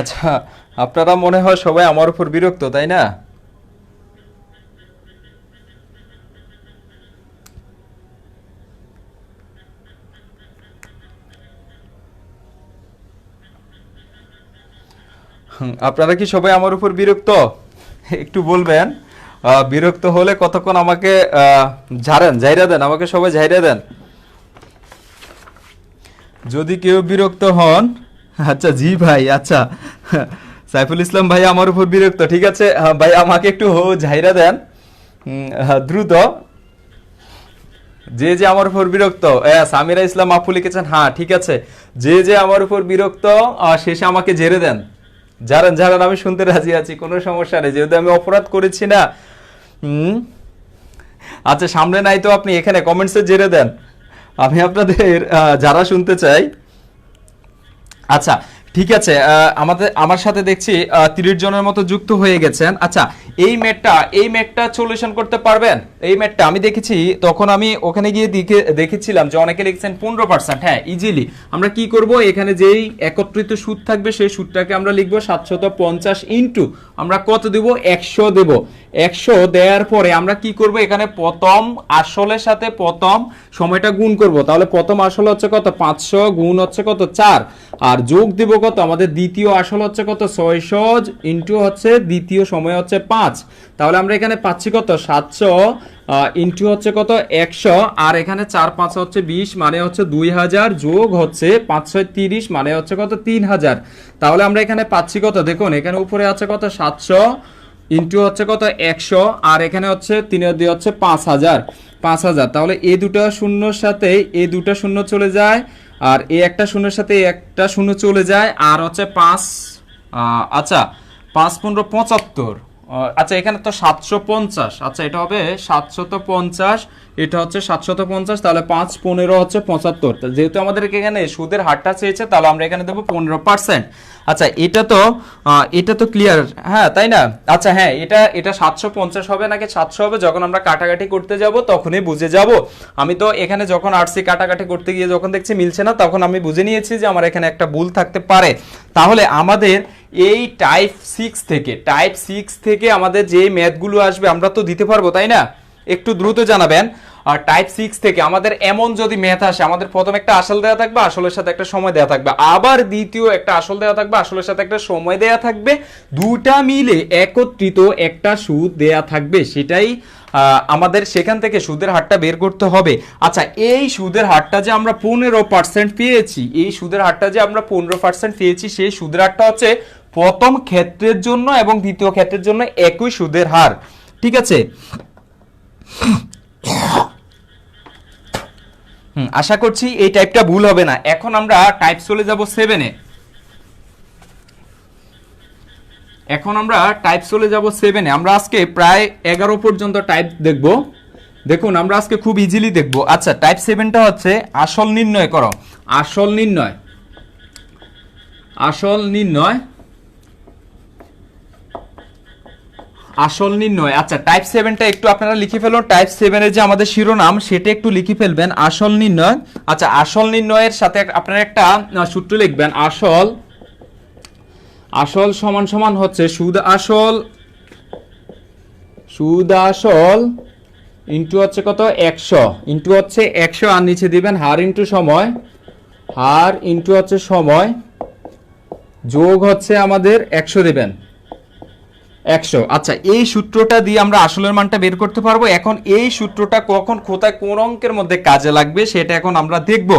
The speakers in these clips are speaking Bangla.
আচ্ছা, আপনারা মনে হয় সবাই আমার উপর বিরক্ত, তাই না? আপনারা কি সবাই আমার উপর বিরক্ত? একটু বলবেন। বিরক্ত হলে কতক্ষণ আমাকে ঝাইরা দেন, আমাকে সবাই ঝাইরা দেন যদি কেউ বিরক্ত হন। আচ্ছা জি ভাই, আচ্ছা। সাইফুল ইসলাম ভাই আমার উপর বিরক্ত, ঠিক আছে। ভাই আমাকে একটু ঝাইরা দেন দ্রুত। যে যে আমার উপর বিরক্ত, সামিরা ইসলাম আপু লিখেছেন হ্যাঁ ঠিক আছে। যে যে আমার উপর বিরক্ত শেষে আমাকে ঝেড়ে দেন। ঝাড়েন ঝাড়েন, আমি শুনতে রাজি আছি, কোনো সমস্যা নেই, যেহেতু আমি অপরাধ করেছি না। হুম। আচ্ছা, সামনে নাই তো আপনি এখানে কমেন্টসে জেরে দেন, আমি আপনাদের যারা শুনতে চাই। আচ্ছা, ঠিক আছে। আমার সাথে দেখছি 30 জনের মতো যুক্ত হয়ে গেছেন। আচ্ছা, এই ম্যাটটা সলিউশন করতে পারবেন? এই ম্যাটটা আমি দেখেছি, তখন আমি ওখানে গিয়ে দেখেছিলাম যে অনেকে লিখছেন 15%। হ্যাঁ, ইজিলি আমরা কি করব, এখানে যেই একত্রিত সুদ থাকবে সেই সুদটাকে আমরা লিখব 750 ইনটু আমরা কত দেব, 100 দেব। 100 দেওয়ার পরে আমরা কি করব, এখানে প্রথম আসলের সাথে প্রথম সময়টা গুণ করব। তাহলে প্রথম আসল হচ্ছে কত, 500 গুণ হচ্ছে কত, 4, আর যোগ দিব কত, আমাদের দ্বিতীয় আসল হচ্ছে কত, 600 ইনটু হচ্ছে দ্বিতীয় সময় হচ্ছে 5। তাহলে আমরা এখানে পাচ্ছি কত, 700 ইনটু হচ্ছে কত, 100, আর এখানে 4 5 হচ্ছে 20, মানে হচ্ছে 2000, যোগ হচ্ছে 5 6 30, মানে হচ্ছে কত, 3000। তাহলে আমরা এখানে পাচ্ছি কত, দেখুন এখানে উপরে আছে কত, 700 ইনটু হচ্ছে কত, 100, আর এখানে হচ্ছে 3 দিয়ে হচ্ছে 5000। তাহলে এই দুটো শূন্যর সাথে এই দুটো শূন্য চলে যায়, আর এই একটা শূন্যের সাথে এই একটা শূন্য চলে যায়, আর হচ্ছে 5, আচ্ছা 5 15 75। আচ্ছা, এখানে তো 750, আচ্ছা এটা হবে 750, এটা হচ্ছে 750, তাহলে 5 15 হচ্ছে 75। যেহেতু আমাদের এখানে সুদের হারটা চেয়েছে, তাহলে আমরা এখানে দেবো 15%। আচ্ছা, এটা তো ক্লিয়ার, হ্যাঁ তাই না? আচ্ছা হ্যাঁ, এটা 750 হবে নাকি 700 হবে, যখন আমরা কাটাকাটি করতে যাব তখনই বুঝে যাব। আমি তো এখানে যখন আরসি কাটাকাটি করতে গিয়ে যখন দেখছি মিলছে না, তখন আমি বুঝে নিয়েছি যে আমার এখানে একটা ভুল থাকতে পারে। তাহলে আমাদের এই টাইপ 6 থেকে আমাদের যে ম্যাথগুলো আসবে আমরা তো দিতে পারবো, তাই না? একটু দ্রুত জানাবেন। আর টাইপ 6 থেকে আমাদের এমন যদি ম্যাথ আসে, আমাদের প্রথম একটা আসল দেওয়া থাকবে, আসলের সাথে একটা সময় দেওয়া থাকবে, আবার দ্বিতীয় একটা আসল দেওয়া থাকবে, আসলের সাথে একটা সময় দেওয়া থাকবে, দুটা মিলে একত্রিত একটা সুদ দেওয়া থাকবে, সেটাই আমাদের সেখান থেকে সুদের হারটা বের করতে হবে। আচ্ছা, এই সুদের হারটা যে আমরা 15% পেয়েছি, এই সুদের হারটা যে আমরা 15% পেয়েছি, সেই সুদের হারটা হচ্ছে প্রথম ক্ষেত্রের জন্য এবং দ্বিতীয় ক্ষেত্রের জন্য একই সুদের হার, ঠিক আছে? আশা করছি এই টাইপটা ভুল হবে না। এখন আমরা টাইপ চলে যাব 7-এ। আমরা আজকে প্রায় 11 পর্যন্ত টাইপ দেখব। দেখুন আমরা আজকে খুব ইজিলি দেখব। আচ্ছা, টাইপ 7টা হচ্ছে আসল নির্ণয় করো। আসল নির্ণয়। আচ্ছা, টাইপ 7টা একটু আপনারা লিখে ফেলুন। টাইপ 7-এর যে আমাদের শিরোনাম সেটা একটু লিখে ফেলবেন, আসল নির্ণয়। আচ্ছা, আসল নির্ণয়ের সাথে আপনারা একটা সূত্র লিখবেন। আসল সমান সমান হচ্ছে সুদ আসল ইনটু হচ্ছে কত, 100 ইনটু হচ্ছে 100, আর নিচে দিবেন হার ইনটু সময়, হার ইনটু হচ্ছে সময়, যোগ হচ্ছে আমাদের 100 দিবেন, 100। আচ্ছা, এই সূত্রটা দিয়ে আমরা আসলের মানটা বের করতে পারবো। এখন এই সূত্রটা কখন কোথায় কোন অঙ্কের মধ্যে কাজে লাগবে সেটা এখন আমরা দেখব।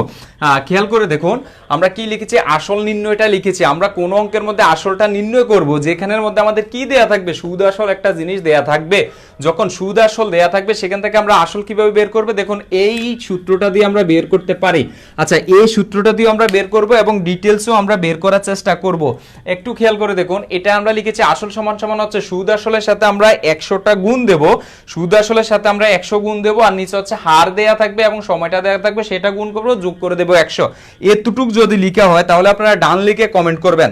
খেয়াল করে দেখুন, আমরা কি লিখেছি, আসল নির্ণয়টা লিখেছি। আমরা কোন অঙ্কের মধ্যে আসলটা নির্ণয় করব, যেখানের মধ্যে আমাদের কি দেয়া থাকবে, সুদ আসল একটা জিনিস দেয়া থাকবে। যখন সুদ আসল দেয়া থাকবে, সেখান থেকে আমরা আসল কিভাবে বের করবে, দেখুন এই সূত্রটা দিয়ে আমরা বের করতে পারি। আচ্ছা, এই সূত্রটা দিয়ে আমরা বের করব এবং ডিটেলসও আমরা বের করার চেষ্টা করব। একটু খেয়াল করে দেখুন, এটা আমরা লিখেছি আসল সমান সমান হচ্ছে সুদ আসলের সাথে আমরা 100টা গুণ দেব, সুদ আসলের সাথে আমরা 100 গুণ দেব, আর নিচে হচ্ছে হার দেয়া থাকবে এবং সময়টা দেয়া থাকবে, সেটা গুণ করব, যোগ করে দেব 100। এতটুক যদি লিখা হয় তাহলে আপনারা ডান লিখে কমেন্ট করবেন।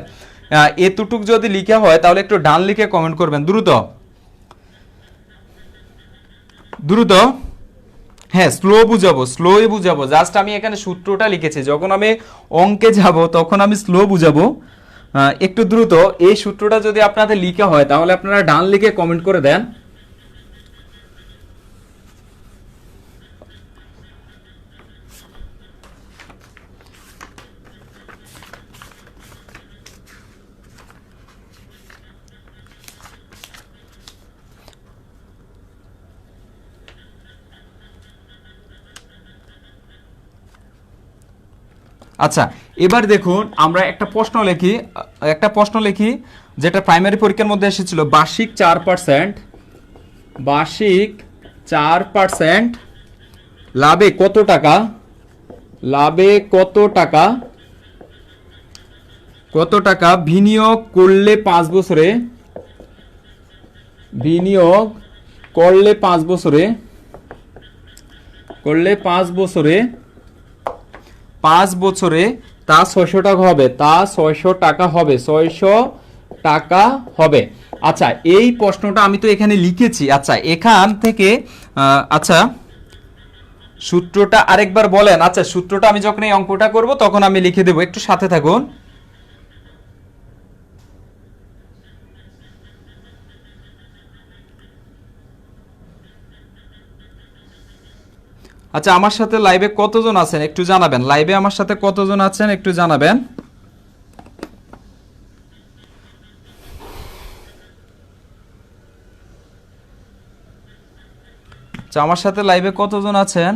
এতটুক যদি লিখা হয় তাহলে একটু ডান লিখে কমেন্ট করবেন দ্রুত। হ্যাঁ, স্লোই বুঝাবো। জাস্ট আমি এখানে সূত্রটা লিখেছি, যখন আমি অঙ্কে যাব তখন আমি স্লো বুঝাবো। একটু দ্রুত এই সূত্রটা যদি আপনাদের লিখা হয় তাহলে আপনারা ডান লিখে কমেন্ট করে দেন। আচ্ছা, এবার দেখুন আমরা একটা প্রশ্ন লিখি যেটা প্রাইমারি পরীক্ষার মধ্যে এসেছিল। বার্ষিক 4% লাভে কত টাকা বিনিয়োগ করলে 5 বছরে 5 বছরে তা 600 টাকা হবে, 600 টাকা হবে। আচ্ছা, এই প্রশ্নটা আমি তো এখানে লিখেছি। আচ্ছা, এখান থেকে আচ্ছা সূত্রটা আরেকবার বলেন। আচ্ছা, সূত্রটা আমি যখন এই অঙ্কটা করব তখন আমি লিখে দেব, একটু সাথে থাকুন। আচ্ছা, আমার সাথে লাইভে কতজন আছেন একটু জানাবেন। লাইভে আমার সাথে কতজন আছেন একটু জানাবেন। আচ্ছা, আমার সাথে লাইভে কতজন আছেন?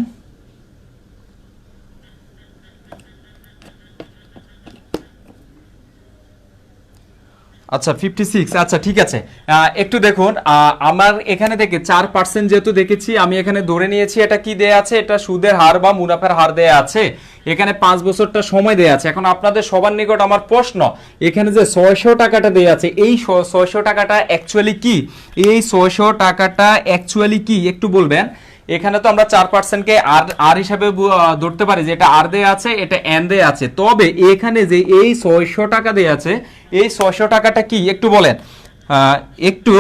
আচ্ছা 56। আচ্ছা ঠিক আছে, একটু দেখুন আমার এখানে থেকে 4% যেহেতু দেখেছি আমি এখানে ধরে নিয়েছি এটা কি দেয়া আছে, এটা সুদের হার বা মুনাফার হার দেয়া আছে। এখানে 5 বছরটা সময় দেয়া আছে। এখন আপনাদের সবার নিকট আমার প্রশ্ন, এখানে যে 600 টাকাটা দেয়া আছে এই 600 টাকাটা অ্যাকচুয়ালি কি? এই 600 টাকাটা অ্যাকচুয়ালি কি একটু বলবেন। এখানে তো আমরা 4% কে আর হিসাবে ধরতে পারি যে এটা আর দেয়া আছে, এটা এন দেয়া আছে। তবে এখানে যে এই 600 টাকা দেয়া আছে এই 600 টাকাটা কি একটু বলেন, একটু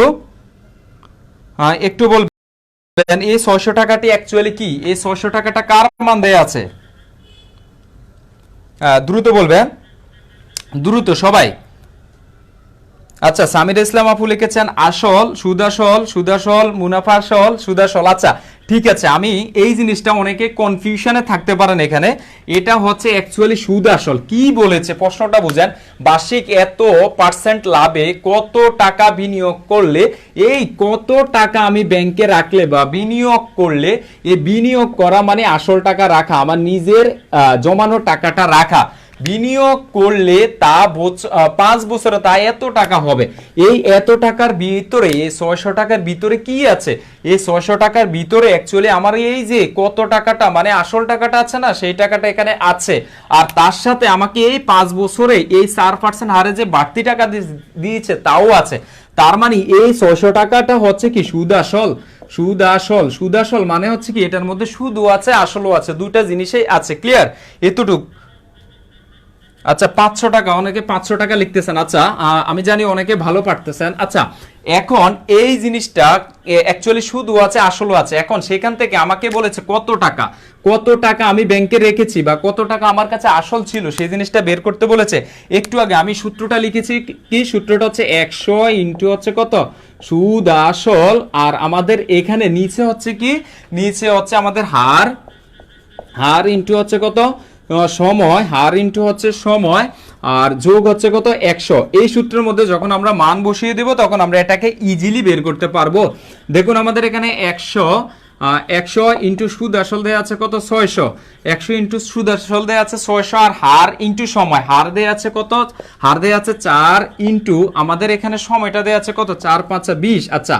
বলবেন এই 600 টাকাটি অ্যাকচুয়ালি কি? এই 600 টাকাটা কার মান দেয়া আছে? দ্রুত বলবেন, দ্রুত সবাই। আচ্ছা, সামির ইসলাম আপু লিখেছেন আসল, সুদাসল, মুনাফাসল, সুদাসল। আচ্ছা ঠিক আছে, আমি এই জিনিসটা অনেকে কনফিউশনে থাকতে পারেন। এখানে এটা হচ্ছে অ্যাকচুয়ালি সুদ আসল। কি বলেছে প্রশ্নটা বুঝেন। বার্ষিক এত পার্সেন্ট লাভে কত টাকা বিনিয়োগ করলে, এই কত টাকা আমি ব্যাংকে রাখলে বা বিনিয়োগ করলে, এই বিনিয়োগ করা মানে আসল টাকা রাখা, আমার নিজের জমানো টাকাটা রাখা। বিনিয়োগ করলে তা 5 বছরে তা এত টাকা হবে। এই এত টাকার ভিতরে, এই 600 টাকার ভিতরে কি আছে? এই 600 টাকার ভিতরে অ্যাকচুয়ালি আমার এই যে কত টাকাটা মানে আসল টাকাটা আছে না, সেই টাকাটা এখানে আছে। আর তার সাথে আমাকে এই 5 বছরে এই 4% হারে যে বাড়তি টাকা দিয়েছে তাও আছে। তার মানে এই 600 টাকাটা হচ্ছে কি সুদ আসল। সুদ আসল মানে হচ্ছে কি এটার মধ্যে সুদও আছে আসলও আছে, দুইটা জিনিসই আছে। ক্লিয়ার? এতটুকু। আচ্ছা 500 টাকা, অনেকে 500 টাকা লিখতেছেন। আচ্ছা আমি জানি অনেকে ভালো পারতেছেন। আচ্ছা এখন এই জিনিসটা অ্যাকচুয়ালি সুদও আছে আসলও আছে। এখন সেখান থেকে আমাকে বলেছে কত টাকা আমি ব্যাংকে রেখেছি বা কত টাকা আমার কাছে আসল ছিল সেই জিনিসটা বের করতে বলেছে। একটু আগে আমি সূত্রটা লিখেছি, কি সূত্রটা হচ্ছে 100 ইন্টু হচ্ছে কত সুদ আসল, আর আমাদের এখানে নিচে হচ্ছে কি, নিচে হচ্ছে আমাদের হার ইন্টু হচ্ছে কত সময়, হার ইন্টু হচ্ছে সময়, আর যোগ হচ্ছে কত 100। এই সূত্রের মধ্যে যখন আমরা মান বসিয়ে দেব তখন আমরা এটাকে ইজিলি বের করতে পারবো। দেখুন আমাদের এখানে 100 ইন্টু সুদ আসল দেয়া আছে কত 600, 100 ইন্টু সুদ আসল দেয়া আছে 600, আর হার ইন্টু সময়, হার দেয়া আছে কত, হার দেয়া আছে 4 ইন্টু আমাদের এখানে সময়টা দেয়া আছে কত 4 5 20। আচ্ছা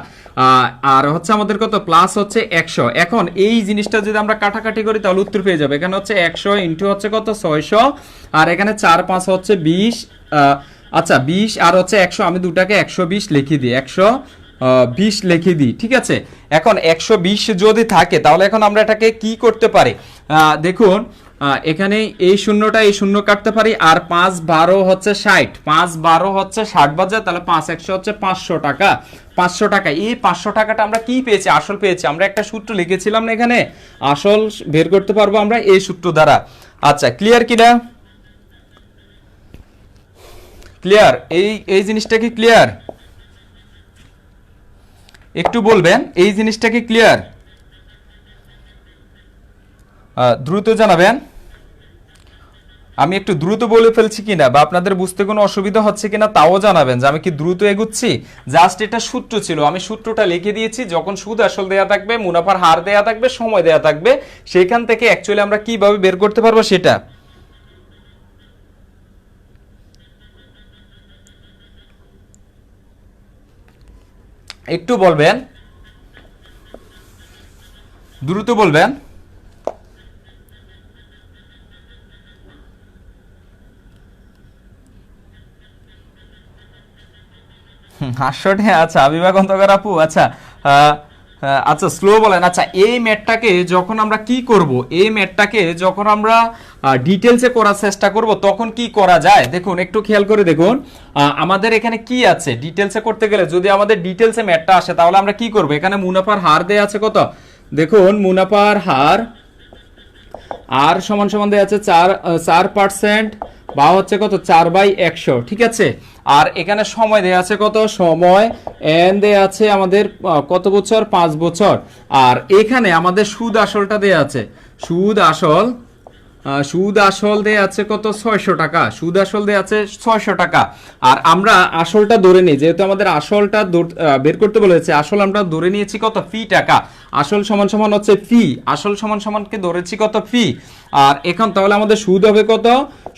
আর হচ্ছে আমাদের কত প্লাস হচ্ছে 100। এখন এই জিনিসটা যদি আমরা কাটাকাটি করি তাহলে উত্তর পেয়ে যাবে। এখানে হচ্ছে 100 ইন্টু হচ্ছে কত 600, আর এখানে 4 5 হচ্ছে 20। আচ্ছা 20 আর হচ্ছে 100, আমি দুটাকে 120 লিখে দিই, 120 লিখে দিই। ঠিক আছে, এখন 120 যদি থাকে তাহলে এখন আমরা এটাকে কি করতে পারি, দেখুন এখানে এই শূন্যটা এই শূন্য কাটতে পারি, আর 5 12 হচ্ছে 60, 5 12 হচ্ছে 60 বাজে, তাহলে 5 100 হচ্ছে 500 টাকা। 500 টাকা, এই 500 টাকাটা আমরা কি পেয়েছি, আসল পেয়েছি। আমরা একটা সূত্র লিখেছিলাম না এখানে, আসল বের করতে পারবো আমরা এই সূত্র দ্বারা। আচ্ছা ক্লিয়ার কিনা? ক্লিয়ার? এই জিনিসটা কি ক্লিয়ার? একটু বলবেন এই জিনিসটা কি ক্লিয়ার? দ্রুত জানাবেন। আমি একটু দ্রুত বলে ফেলছি কিনা বা আপনাদের বুঝতে কোনো অসুবিধা হচ্ছে কিনা তাও জানাবেন যে আমি কি দ্রুত এগুচ্ছি। জাস্ট এটা সূত্র ছিল, আমি সূত্রটা লিখে দিয়েছি। যখন সুদ আসল দেয়া থাকবে, মুনাফার হার দেয়া থাকবে, সময় দেয়া থাকবে, সেখান থেকে অ্যাকচুয়ালি আমরা কিভাবে বের করতে পারবো সেটা। একটু বলবেন, দ্রুত বলবেন। আসলে আচ্ছা, বিভাগ অন্তকার আপু, আচ্ছা আচ্ছা স্লো বলেন। আচ্ছা, এই ম্যাথটাকে যখন আমরা কি করব, এই ম্যাথটাকে যখন আমরা ডিটেলসে করার চেষ্টা করব তখন কি করা যায় দেখুন, একটু খেয়াল করে দেখুন। আমাদের এখানে কি আছে ডিটেলসে করতে গেলে, যদি আমাদের ডিটেলসে ম্যাথটা আসে তাহলে আমরা কি করব, এখানে মুনাফার হার দেয়া আছে কত, দেখুন মুনাফার হার আর সমান সমান দেয়া আছে 4% বা হচ্ছে কত 4/100, ঠিক আছে। আর এখানে সময় দেয়া আছে কত, সময় এন দেয়া আছে আমাদের কত বছর, 5 বছর। আর এখানে আমাদের সুদ আসলটা দেয়া আছে, সুদ আসল দেয়া আছে কত, 600 টাকা। সুদ আসল দেয়া আছে 600 টাকা। আর আমরা আসলটা ধরে নিই, যেহেতু আমাদের আসলটা বের করতে বলেছে, আসল আমরা ধরে নিয়েছি কত, ফি টাকা। আসল সমান সমান হচ্ছে ফি, আসল সমান সমানকে ধরেছি কত, ফি। আর এখন তাহলে আমাদের সুদ হবে কত,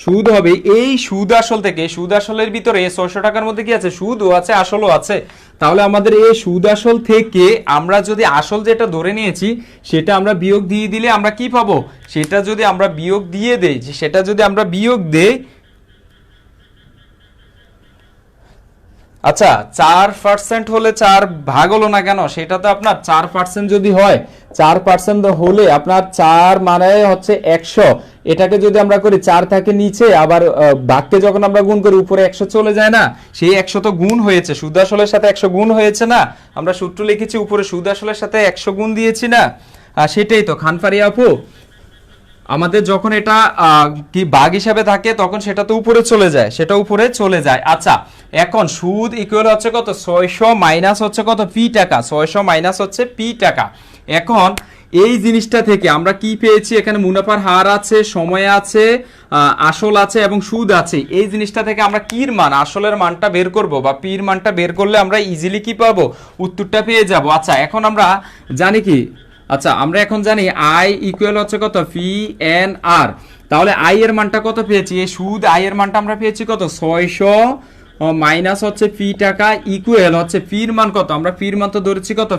সুদ হবে এই সুদ আসল থেকে, সুদ আসলের ভিতরে 600 টাকার মধ্যে কি আছে, সুদও আছে আসলও আছে। তাহলে আমাদের এই সুদ আসল থেকে আমরা যদি আসল যেটা ধরে নিয়েছি সেটা আমরা বিয়োগ দিয়ে দিলে আমরা কি পাবো, সেটা যদি আমরা বিয়োগ দিয়ে দেই, সেটা যদি আমরা বিয়োগ দেই, আচ্ছা 4% হলে 4 ভাগ হলো না কেন, সেটা তো আপনার 4% যদি হয়, 4% হলে আপনার 4 মানে হচ্ছে 100। এটাকে যদি আমরা করি 4 থাকে নিচে, আবার ভাগকে যখন আমরা গুণ করি উপরে 100 চলে যায় না, সেই 100 তো গুণ হয়েছে, সুদ আসলের সাথে 100 গুণ হয়েছে না, আমরা সূত্র লিখেছি উপরে সুদ আসলের সাথে 100 গুণ দিয়েছি না, সেটাই তো খানফারি আপু। আমাদের যখন এটা কি ভাগ হিসাবে থাকে তখন সেটা তো উপরে চলে যায়, সেটা উপরে চলে যায়। আচ্ছা, এখন সুদ ইকুয়াল হচ্ছে কত, 600 মাইনাস হচ্ছে কত, পি টাকা, 600 মাইনাস হচ্ছে পি টাকা। এখন এই জিনিসটা থেকে আমরা কি পেয়েছি, এখানে মুনাফার হার আছে, সময় আছে, আসল আছে এবং সুদ আছে। এই জিনিসটা থেকে আমরা কির মান, আসলের মানটা বের করব বা পির মানটা বের করলে আমরা ইজিলি কি পাবো, উত্তরটা পেয়ে যাব। আচ্ছা, এখন আমরা জানি কি, আচ্ছা আমরা এখন জানি আই ইকুয়াল হচ্ছে কত, পি এন আর। তাহলে আই এর মানটা কত পেয়েছি, এই সুদ আই এর মানটা আমরা পেয়েছি কত, 600 মাইনাস হচ্ছে ফি টাকা ইকুয়াল হচ্ছে ফির মান কত, আমরা ফির মান তো ধরেছি কত,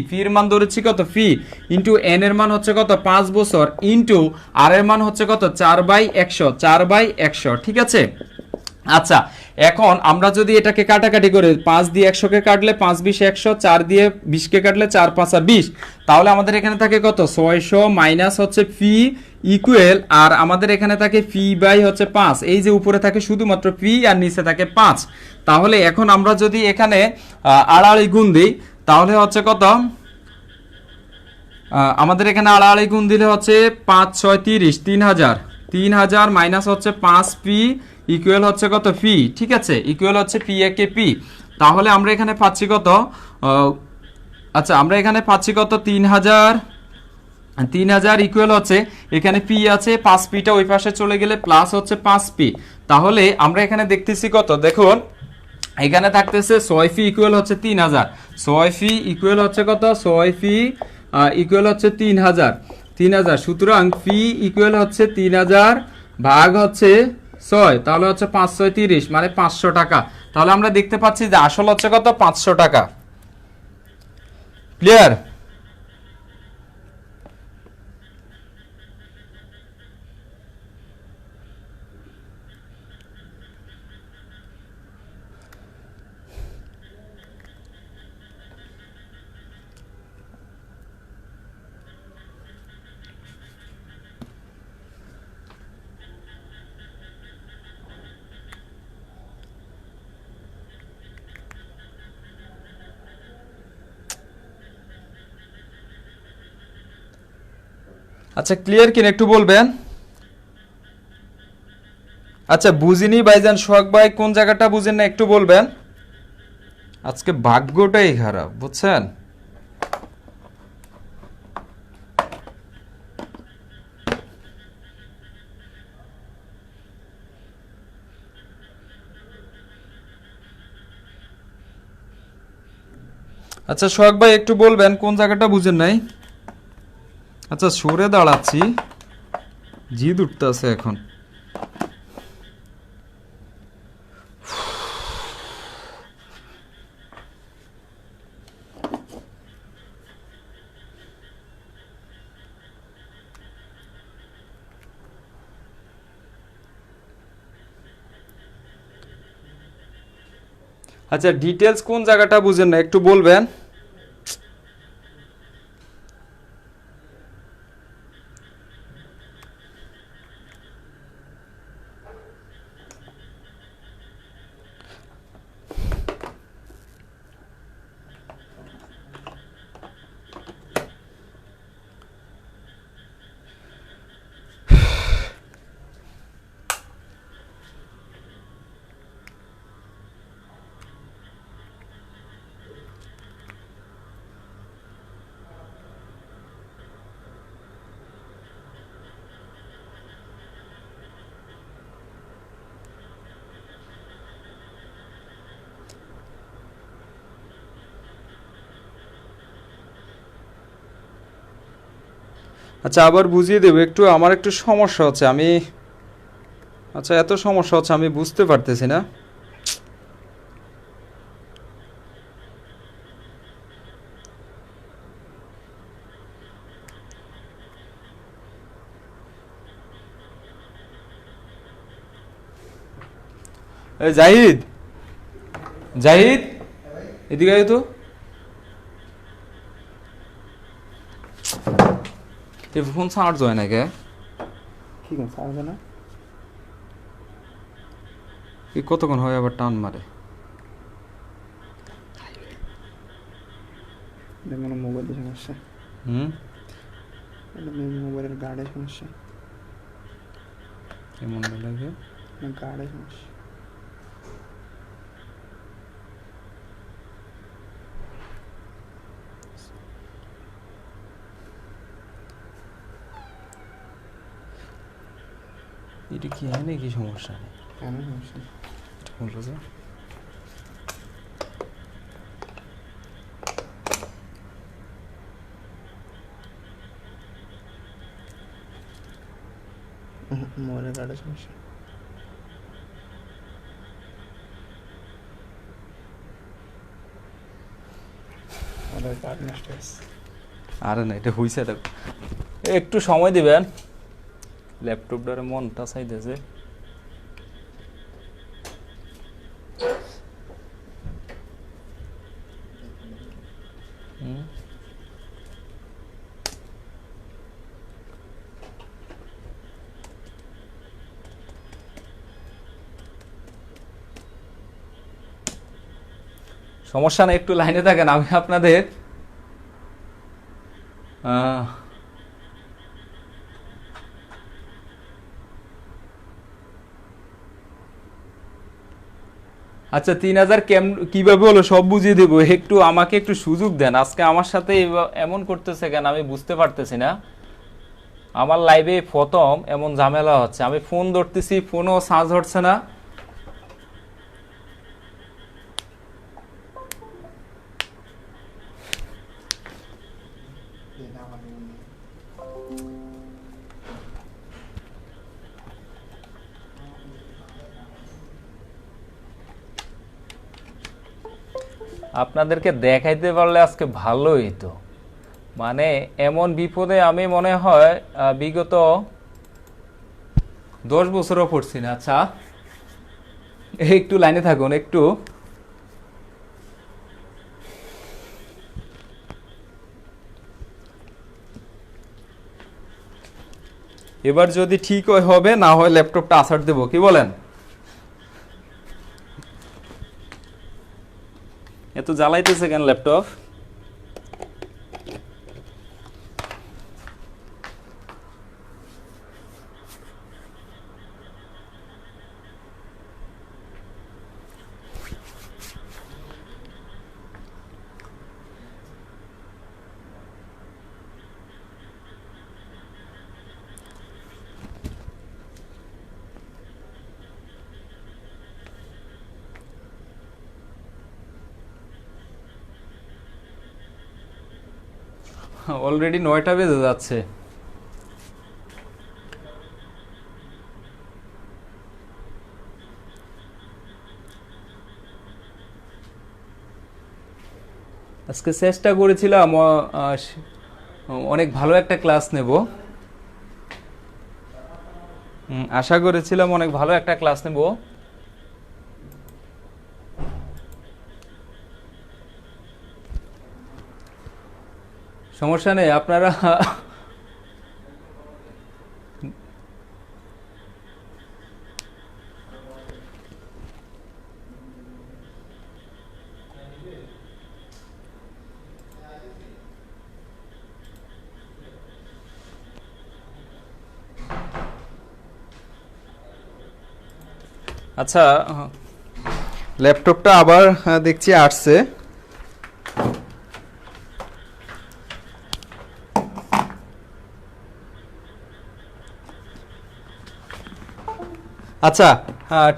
ফির মান ধরেছি কত, ফি ইন্টু এন এর মান হচ্ছে কত, 5 বছর, ইন্টু আর এর মান হচ্ছে কত, 4/100, 4/100, ঠিক আছে। আচ্ছা, এখন আমরা যদি এটাকে কাটাকাটি করি, 5 দিয়ে 100 কে কাটলে 5 20 100, 4 দিয়ে 20 কে কাটলে 4 5 20, তাহলে আমাদের এখানে থাকে কত, 600 মাইনাস হচ্ছে ফি ইকুয়াল, আর আমাদের এখানে থাকে ফি বাই হচ্ছে 5, এই যে উপরে থাকে শুধুমাত্র ফি আর নিচে থাকে 5। তাহলে এখন আমরা যদি এখানে আড়াআড়ি গুণ দিই তাহলে হচ্ছে কত, আমাদের এখানে আড়াআড়ি গুণ দিলে হচ্ছে 5 6 30, 3000 মাইনাস হচ্ছে 5 পি ইকুয়াল হচ্ছে কত, ফি, ঠিক আছে, ইকুয়াল হচ্ছে পি একে পি। তাহলে আমরা এখানে পাচ্ছি কত, আচ্ছা আমরা এখানে পাচ্ছি কত, 3000 ইকুয়াল হচ্ছে, এখানে পি আছে, 5 পিটা ওই পাশে চলে গেলে প্লাস হচ্ছে 5 পি। তাহলে আমরা এখানে দেখতেছি কত, দেখুন এখানে থাকতেছে 6 ফি ইকুয়াল হচ্ছে 3000, 6 ফি ইকুয়াল হচ্ছে কত, 6 ফি ইকুয়াল হচ্ছে 3000। সুতরাং ফি ইকুয়াল হচ্ছে 3000 ভাগ হচ্ছে 6, তাহলে হচ্ছে 5 6 30 মানে 500 টাকা। তাহলে আমরা দেখতে পাচ্ছি যে আসল হচ্ছে কত, 500 টাকা। ক্লিয়ার? আচ্ছা ক্লিয়ার কিনা একটু বলবেন। আচ্ছা বুঝিনি ভাইজান, সোহাগ ভাই কোন জায়গাটা বুঝেন না একটু বলবেন। আজকে ভাগ্যটাই খারাপ বুঝছেন। আচ্ছা সোহাগ ভাই একটু বলবেন কোন জায়গাটা বুঝেন নাই। আচ্ছা সরে দাঁড়াচ্ছি, জিদ উঠতেছে এখন। আচ্ছা ডিটেলস কোন জায়গাটা বুঝেন না একটু বলবেন। আচ্ছা আবার বুঝিয়ে দেবো একটু, আমার একটু সমস্যা হচ্ছে আমি, আচ্ছা এত সমস্যা হচ্ছে আমি বুঝতে পারতেছি না। এই জাহিদ, জাহিদ এদিকে আয় তো। এই ফোন চার্জ হয় না কে? কি কোন চার্জ না? এই কতক্ষণ হয় আবার টান মারে। দেখুন মোবাইলের সমস্যা। এটা মোবাইলের গার্ডের সমস্যা। কেমন লাগে? না গার্ডের সমস্যা। এটা কি হয় নাকি সমস্যা নেই? কেন সমস্যা? এটা বললো যে মোবাইলের গার্ডের সমস্যা। আমাদের গার্ড নষ্ট হয়েছে। আরে না এটা হইছে, দেখো একটু সময় দিবেন, ল্যাপটপটারে মনটা চাইতেছে। সমস্যা না, একটু লাইনে থাকেন, আমি আপনাদের আচ্ছা 3000 কিভাবে হলো সব বুঝিয়ে দেবো, একটু আমাকে একটু সুযোগ দেন। আজকে আমার সাথে এমন করতেছে কেন আমি বুঝতে পারতেছি না। আমার লাইভে প্রথম এমন ঝামেলা হচ্ছে, আমি ফোন ধরতেছি ফোনও চার্জ হচ্ছে না। আপনাদেরকে দেখাইতে পারলে আজকে ভালোই তো, মানে এমন বিপদে আমি মনে হয় বিগত 10 বছরও পড়ছি না। আচ্ছা একটু লাইনে থাকুন একটু। এবার যদি ঠিক হবে, না হয় ল্যাপটপটা আসার দেবো, কি বলেন? এত জ্বালাইতেছে কেন ল্যাপটপ? অলরেডি 9টা বেজে যাচ্ছে। আজকে চেষ্টা করেছিলাম অনেক ভালো একটা ক্লাস নেব, আশা করেছিলাম অনেক ভালো একটা ক্লাস নেব। সমস্যা নেই, আপনারা আচ্ছা, ল্যাপটপটা আবার দেখছি আসছে। আচ্ছা,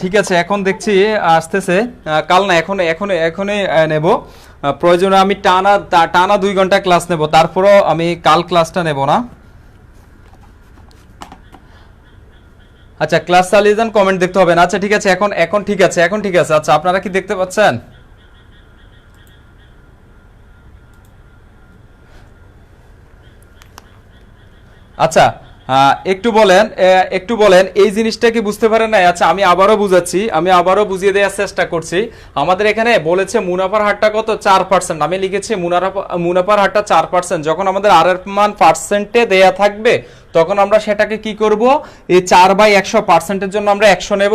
ঠিক আছে, এখন দেখছি আসতেছে। কাল না, এখনই নেব। প্রয়োজনে আমি টানা 2 ঘন্টা ক্লাস নেব, তারপরও আমি কাল ক্লাসটা নেব না। আচ্ছা, ক্লাস চালিয়ে যান, কমেন্ট দেখতে হবে না। আচ্ছা ঠিক আছে, এখন ঠিক আছে, এখন ঠিক আছে। আচ্ছা, আপনারা কি দেখতে পাচ্ছেন? আচ্ছা, একটু বলেন এই জিনিসটা কি বুঝতে পারেন না? আচ্ছা, আমি আবারও বুঝাচ্ছি, আমি আবারও বুঝিয়ে দেওয়ার চেষ্টা করছি। আমাদের এখানে বলেছে মুনাফার হারটা কত, 4%। আমি লিখেছি মুনাফার হারটা 4%। যখন আমাদের আর এর মান পার্সেন্টে দেয়া থাকবে, তখন আমরা সেটাকে কি করব, এই 4/100%-এর জন্য আমরা 100 নেব।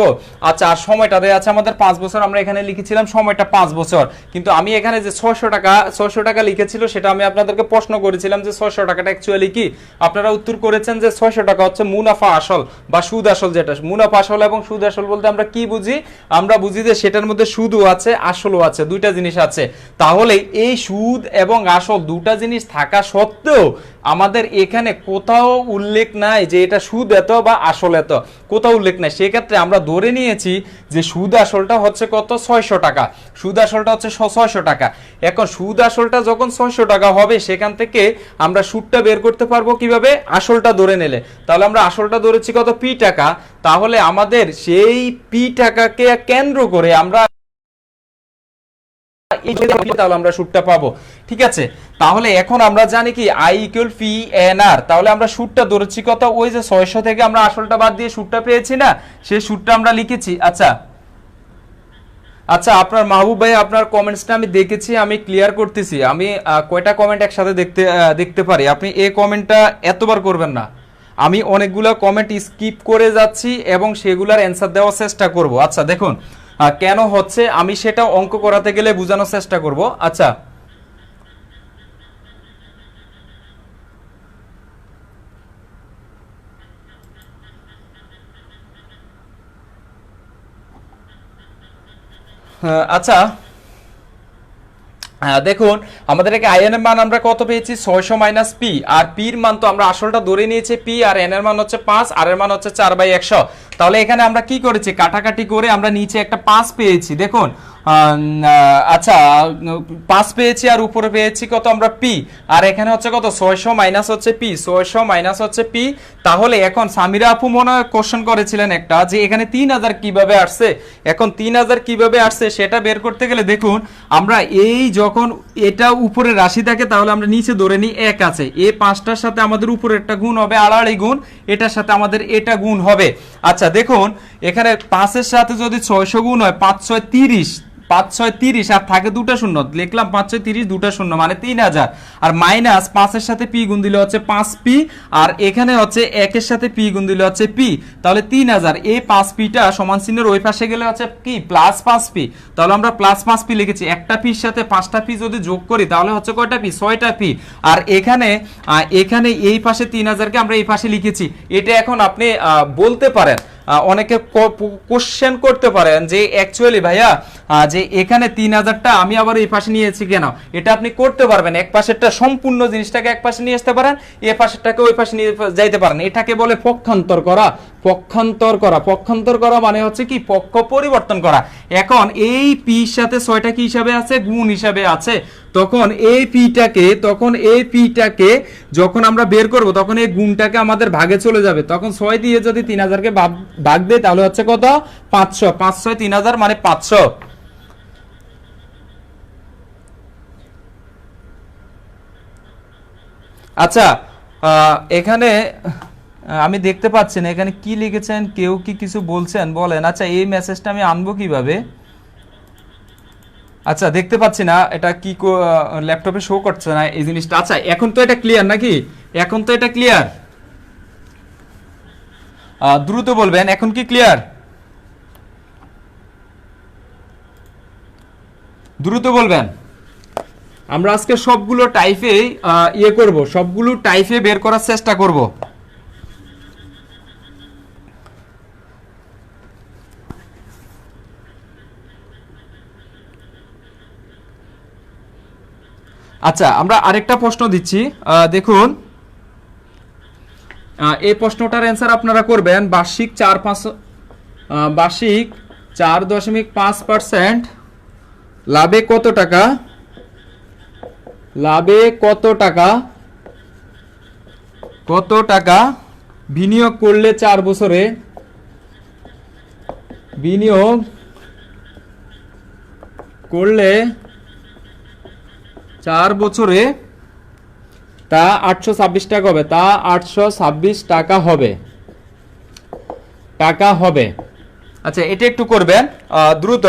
আচ্ছা, আর সময়টা দেয়া আছে আমাদের 5 বছর। আমরা এখানে লিখেছিলাম সময়টা 5 বছর, কিন্তু আমি এখানে যে 600 টাকা লিখেছিল, সেটা আমি আপনাদেরকে প্রশ্ন করেছিলাম যে 600 টাকাটা অ্যাকচুয়ালি কি। আপনারা উত্তর করেছেন যে 600 টাকা হচ্ছে মুনাফা আসল বা সুদ আসল। যেটা মুনাফা আসল এবং সুদ আসল বলতে আমরা কি বুঝি? আমরা বুঝি যে সেটার মধ্যে সুদও আছে, আসলও আছে, দুইটা জিনিস আছে। তাহলে এই সুদ এবং আসল দুটা জিনিস থাকা সত্ত্বেও আমাদের এখানে কোথাও উল্লেখ নাই যে এটা সুদ এত বা আসল এত, কোথাও উল্লেখ নাই। সেক্ষেত্রে আমরা ধরে নিয়েছি যে সুদ আসলটা হচ্ছে কত, 600 টাকা। সুদ আসলটা হচ্ছে 600 টাকা। এখন সুদ আসলটা যখন 600 টাকা হবে, সেখান থেকে আমরা সুদটা বের করতে পারবো কিভাবে, আসলটা ধরে নিলে। তাহলে আমরা আসলটা ধরেছি কত, পি টাকা। তাহলে আমাদের সেই পি টাকাকে কেন্দ্র করে আমরা তাহলে আমরা সুদটা পাবো। ঠিক আছে, তাহলে এখন আমরা জানি কি আই ইকুয়াল পি এন আর। তাহলে আমরা সুদটা ধরেছি কত, ওই যে 600 থেকে আমরা আসলটা বাদ দিয়ে সুদটা পেয়েছি না, সেই সুদটা আমরা লিখেছি। আচ্ছা, আপনার মাহবুব ভাই, আপনার কমেন্টসটা আমি দেখেছি, আমি ক্লিয়ার করতেছি। আমি কয়টা কমেন্ট একসাথে দেখতে পারি? আপনি এই কমেন্টটা এতবার করবেন না। আমি অনেকগুলো কমেন্ট স্কিপ করে যাচ্ছি এবং সেগুলোর অ্যান্সার দেওয়ার চেষ্টা করব। আচ্ছা দেখুন, কেন হচ্ছে আমি সেটা অঙ্ক করাতে গেলে বোঝানোর চেষ্টা করব। আচ্ছা, আচ্ছা, দেখুন আমাদের আইএন এর মান আমরা কত পেয়েছি, 600 মাইনাস পি। আর পির মান তো আমরা আসলটা ধরে নিয়েছি পি, আর এন এর মান হচ্ছে 5, আর এর মান হচ্ছে 4/100। তাহলে এখানে আমরা কি করেছি, কাটাকাটি করে আমরা নিচে একটা 5 পেয়েছি। দেখুন, আচ্ছা 5 পেয়েছি আর উপরে পেয়েছি কত আমরা পি। আর এখানে হচ্ছে কত, 600 মাইনাস হচ্ছে পি, 600 মাইনাস হচ্ছে পি। তাহলে এখন সামিরা আপু মনে হয় কোশ্চেন করেছিলেন একটা, যে এখানে 3000 কিভাবে আসছে। এখন 3000 কিভাবে আসছে সেটা বের করতে গেলে দেখুন, আমরা এই যখন এটা উপরে রাশি থাকে, তাহলে আমরা নিচে ধরে নিই 1 আছে। এই 5টার সাথে আমাদের উপরে একটা গুণ হবে, আড়াআড়ি গুণ, এটার সাথে আমাদের এটা গুণ হবে। আচ্ছা দেখুন, এখানে 5 এর সাথে যদি 600 গুণ হয়, 5 6 30, 5 6 30, আর থাকে দুটা শূন্য, লিখলাম 5 6 30, দুটা শূন্য মানে 3000। আর মাইনাস 5 এর সাথে পি গুণ দিলে হচ্ছে 5 পি, আর এখানে হচ্ছে 1 এর সাথে পি গুণ দিলে হচ্ছে পি। তাহলে 3000, এই 5 পিটা সমান চিহ্নের ওই পাশে গেলে হচ্ছে কি, প্লাস 5 পি। তাহলে আমরা প্লাস 5 পি লিখেছি। একটা পির সাথে 5টা পি যদি যোগ করি, তাহলে হচ্ছে কয়টা পি, 6টা পি। আর এখানে এই পাশে 3000কে আমরা এই পাশে লিখেছি। এটা এখন আপনি বলতে পারেন, অনেকে কোশ্চেন করতে পারেন যে অ্যাকচুয়ালি ভাইয়া, যে এখানে 3000টা আমি আবার এই পাশে নিয়েছি কেন। এটা আপনি করতে পারবেন, এক পাশেরটা সম্পূর্ণ জিনিসটাকে এক পাশে নিয়ে আসতে পারেন, এই পাশেরটাকে ওই পাশে নিয়ে যাইতে পারেন। এটাকে বলে পক্ষান্তর করা। পক্ষান্তর করা, পক্ষান্তর করা মানে হচ্ছে কি পক্ষ পরিবর্তন করা। এখন এই পির সাথে 6টা কি হিসাবে আছে, গুণ হিসাবে আছে। তখন এই পিটাকে যখন আমরা বের করব তখন এই গুণটাকে আমাদের ভাগে চলে যাবে। তখন 6 দিয়ে যদি 3000কে ভাগ দেয় তাহলে হচ্ছে কত, 500। 5 6 3000 মানে 500। আচ্ছা, এখানে আমি দেখতে পাচ্ছি না এখানে কি লিখেছেন, কেউ কি কিছু বলছেন বলেন। আচ্ছা, এই মেসেজটা আমি আনবো কিভাবে? আচ্ছা, দেখতে পাচ্ছি না, এটা কি ল্যাপটপে শো করছে না এই জিনিসটা। আচ্ছা, এখন তো এটা ক্লিয়ার নাকি? এখন তো এটা ক্লিয়ার? দ্রুত বলবেন, এখন কি ক্লিয়ার? দ্রুত বলবেন। আমরা আজকে সবগুলো টাইপে করব, সবগুলো টাইপে বের করার চেষ্টা করব। আচ্ছা, আমরা আরেকটা প্রশ্ন দিচ্ছি, দেখুন এই প্রশ্নটার অ্যান্সার আপনারা করবেন। বার্ষিক 4.5% লাভে কত টাকা, কত টাকা বিনিয়োগ করলে 4 বছরে, বিনিয়োগ করলে 4 বছরে তা 826 টাকা হবে, তা 826 টাকা হবে। আচ্ছা, এটা একটু করবেন দ্রুত।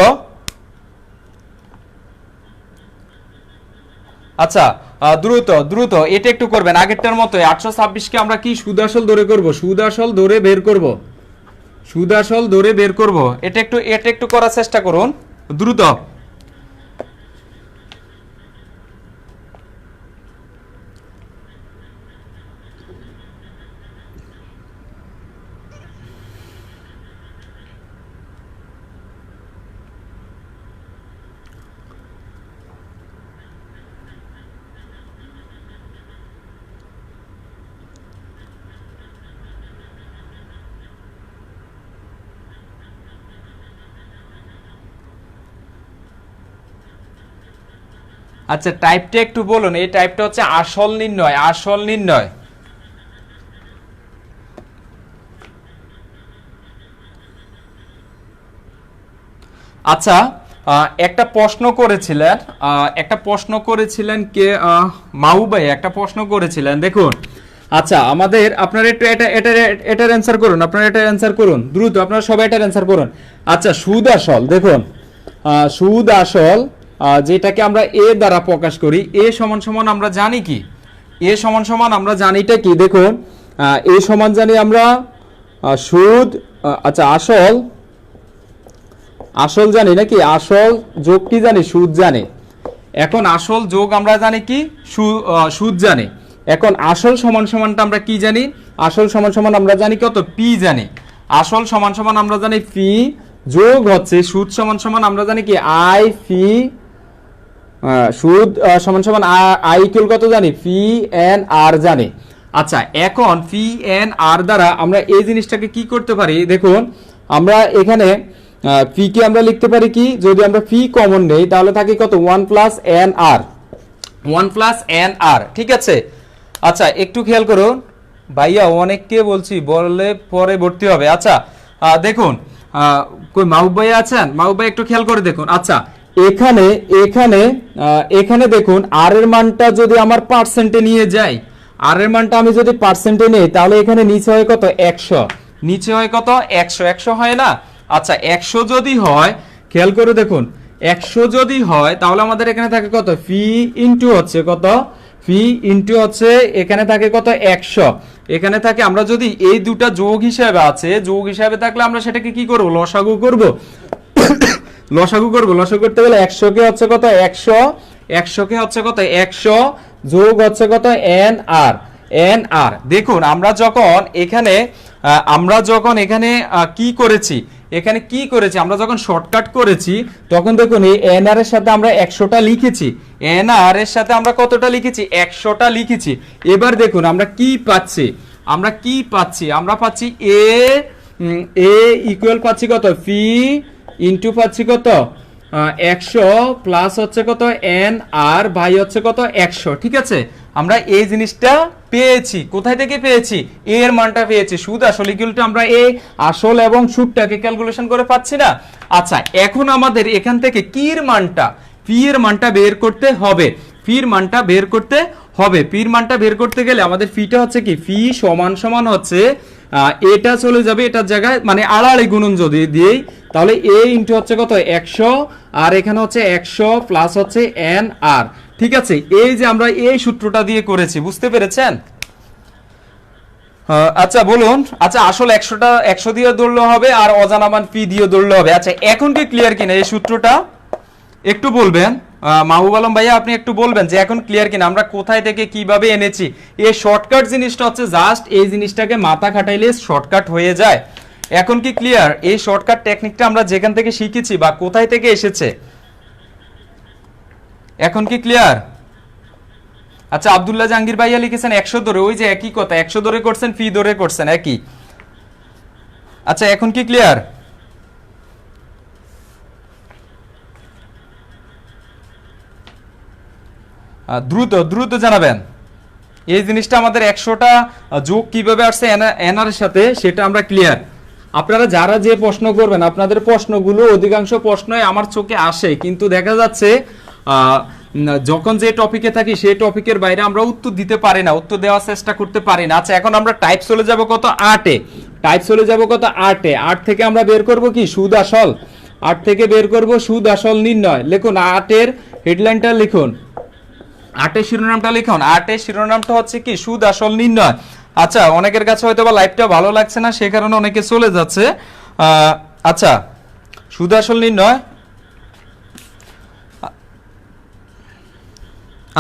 আচ্ছা, দ্রুত এটা একটু করবেন আগেরটার মতো। 826কে আমরা কি সুদ আসল ধরে করব, সুদ আসল ধরে বের করব। এটা একটু করার চেষ্টা করুন দ্রুত। আচ্ছা, টাইপটা একটু বলুন। এই টাইপটা হচ্ছে আসল নির্ণয়, আসল নির্ণয়। আচ্ছা, একটা প্রশ্ন করেছিলেন কে, মাহু ভাই একটা প্রশ্ন করেছিলেন, দেখুন। আচ্ছা, আপনারা একটু এটার অ্যান্সার করুন, দ্রুত আপনারা সবাই এটার অ্যান্সার করুন। আচ্ছা, সুদ আসল, দেখুন সুদ আসল যেটাকে আমরা এ দ্বারা প্রকাশ করি, এ সমান সমান আমরা জানি কি, এ সমান সমান আমরা জানিটা কি, দেখুন এ সমান জানি আমরা সুদ, আচ্ছা আসল জানি নাকি, আসল যোগ কি জানি, সুদ জানি। এখন আসল যোগ আমরা জানি কি, সুদ জানি। এখন আসল সমান সমানটা আমরা কি জানি, আসল সমান সমান আমরা জানি কত, পি জানি। আসল সমান সমান আমরা জানি পি, যোগ হচ্ছে সুদ সমান সমান আমরা জানি কি আই ফি, সুদ সমান সমান আই ইকুয়াল কত জানি, পি এন আর জানি। আচ্ছা, এখন পি এন আর দ্বারা আমরা এই জিনিসটাকে কি করতে পারি, দেখুন আমরা এখানে পি কে আমরা লিখতে পারি কি, যদি আমরা পি কমন নেই তাহলে থাকে কত, 1 প্লাস এন আর, ঠিক আছে। আচ্ছা, একটু খেয়াল করুন ভাইয়া, অনেককে বলছি বললে পরে ভর্তি হবে। আচ্ছা, দেখুন কই মাহবুব ভাই আছেন, মাহবুব ভাই একটু খেয়াল করে দেখুন। আচ্ছা, এখানে দেখুন আর এর মানটা যদি আমার পার্সেন্টে নিয়ে যাই, আর এর মানটা আমি যদি পার্সেন্টে নেই তাহলে এখানে নিচে হয় কত, 100, নিচে হয় কত, 100 হয় না। আচ্ছা, 100 যদি হয়, খেয়াল করে দেখুন 100 যদি হয় তাহলে আমাদের এখানে থাকে কত, ফি ইনটু হচ্ছে কত, ফি ইনটু হচ্ছে এখানে থাকে কত, 100। এখানে থাকে, আমরা যদি এই দুটা যোগ হিসাবে আছে, যোগ হিসাবে থাকলে আমরা সেটাকে কি করব, লসাগু করব। লসাগু করতে গেলে 100 কে হচ্ছে কত, 100 কে হচ্ছে কত, 100 যোগ হচ্ছে কত, এন আর। দেখুন আমরা যখন এখানে কি করেছি, আমরা যখন শর্টকাট করেছি তখন দেখুন এই এন আর এর সাথে আমরা 100টা লিখেছি, এন আর এর সাথে আমরা কতটা লিখেছি, 100টা লিখেছি। এবার দেখুন আমরা কি পাচ্ছি, আমরা পাচ্ছি এ এ ইকুয়াল পাচ্ছি কত ফি ইন্টু পাচ্ছি কত 100 প্লাস হচ্ছে কত এন আর বাই হচ্ছে কত 100। ঠিক আছে, আমরা এই জিনিসটা পেয়েছি। কোথায় থেকে পেয়েছি? এ এর মানটা পেয়েছি। সুদ আসল ইকুয়ালটা আমরা এ আসল এবং সুদটাকে ক্যালকুলেশন করে পাচ্ছি না। আচ্ছা, এখন আমাদের এখান থেকে কি এর মানটা, পি এর মানটা বের করতে হবে। ফির মানটা বের করতে হবে। ফির মানটা বের করতে গেলে আমাদের ফিটা হচ্ছে কি, ফি সমান সমান হচ্ছে এটা চলে যাবে এটার জায়গায়, মানে আড়াআড়ি গুণন যদি দিই তাহলে এ ইন্টু হচ্ছে কত 100 আর এখানে হচ্ছে 100 প্লাস হচ্ছে এন আর। ঠিক আছে, এই যে আমরা এই সূত্রটা দিয়ে করেছি, বুঝতে পেরেছেন? আচ্ছা বলুন, আচ্ছা আসল 100 দিয়ে ধরলে হবে আর অজানা মান পি দিয়ে ধরলে হবে। আচ্ছা এখন কি ক্লিয়ার কিনা এই সূত্রটা একটু বলবেন? মাহবুব আলম ভাইয়া আপনি একটু বলবেন যে এখন ক্লিয়ার কিনা, আমরা কোথায় থেকে কিভাবে এনেছি। এই শর্টকাট জিনিসটা হচ্ছে জাস্ট এই জিনিসটাকে মাথা খাটাইলে শর্টকাট হয়ে যায়। এখন কি ক্লিয়ার? এই শর্টকাট টেকনিকটা আমরা যেখান থেকে শিখেছি বা কোথায় থেকে এসেছে, এখন কি ক্লিয়ার? আচ্ছা আব্দুল্লাহ জাহাঙ্গীর ভাইয়া লিখেছেন 100 ধরে, ওই যে একই কথা, 100 ধরে করছেন ফি ধরে করছেন একই। আচ্ছা এখন কি ক্লিয়ার? দ্রুত দ্রুত জানাবেন। এই জিনিসটা আমাদের 100টা যোগ কিভাবে আসছে এনআর এর সাথে সেটা আমরা ক্লিয়ার। আপনারা যারা যে প্রশ্ন করবেন আপনাদের প্রশ্নগুলো অধিকাংশ প্রশ্নই আমার চোখে আসে, কিন্তু দেখা যাচ্ছে যখন যে টপিকে থাকি সেই টপিকের বাইরে আমরা উত্তর দিতে পারি না, উত্তর দেওয়ার চেষ্টা করতে পারি না। আচ্ছা এখন আমরা টাইপ চলে যাব কত 8-এ, টাইপ চলে যাব কত 8-এ। 8 থেকে আমরা বের করব কি সুদ আসল, 8 থেকে বের করব সুদ আসল নির্ণয়। লিখুন 8-এর হেডলাইনটা লিখুন, 8-এর শিরোনামটা লিখুন। 8-এর শিরোনামটা হচ্ছে কি সুদ আসল নির্ণয়। আচ্ছা অনেকের কাছে হয়তো বা লাইভটা ভালো লাগছে না, সেই কারণে অনেকে চলে যাচ্ছে। আচ্ছা সুদ আসল নির্ণয়।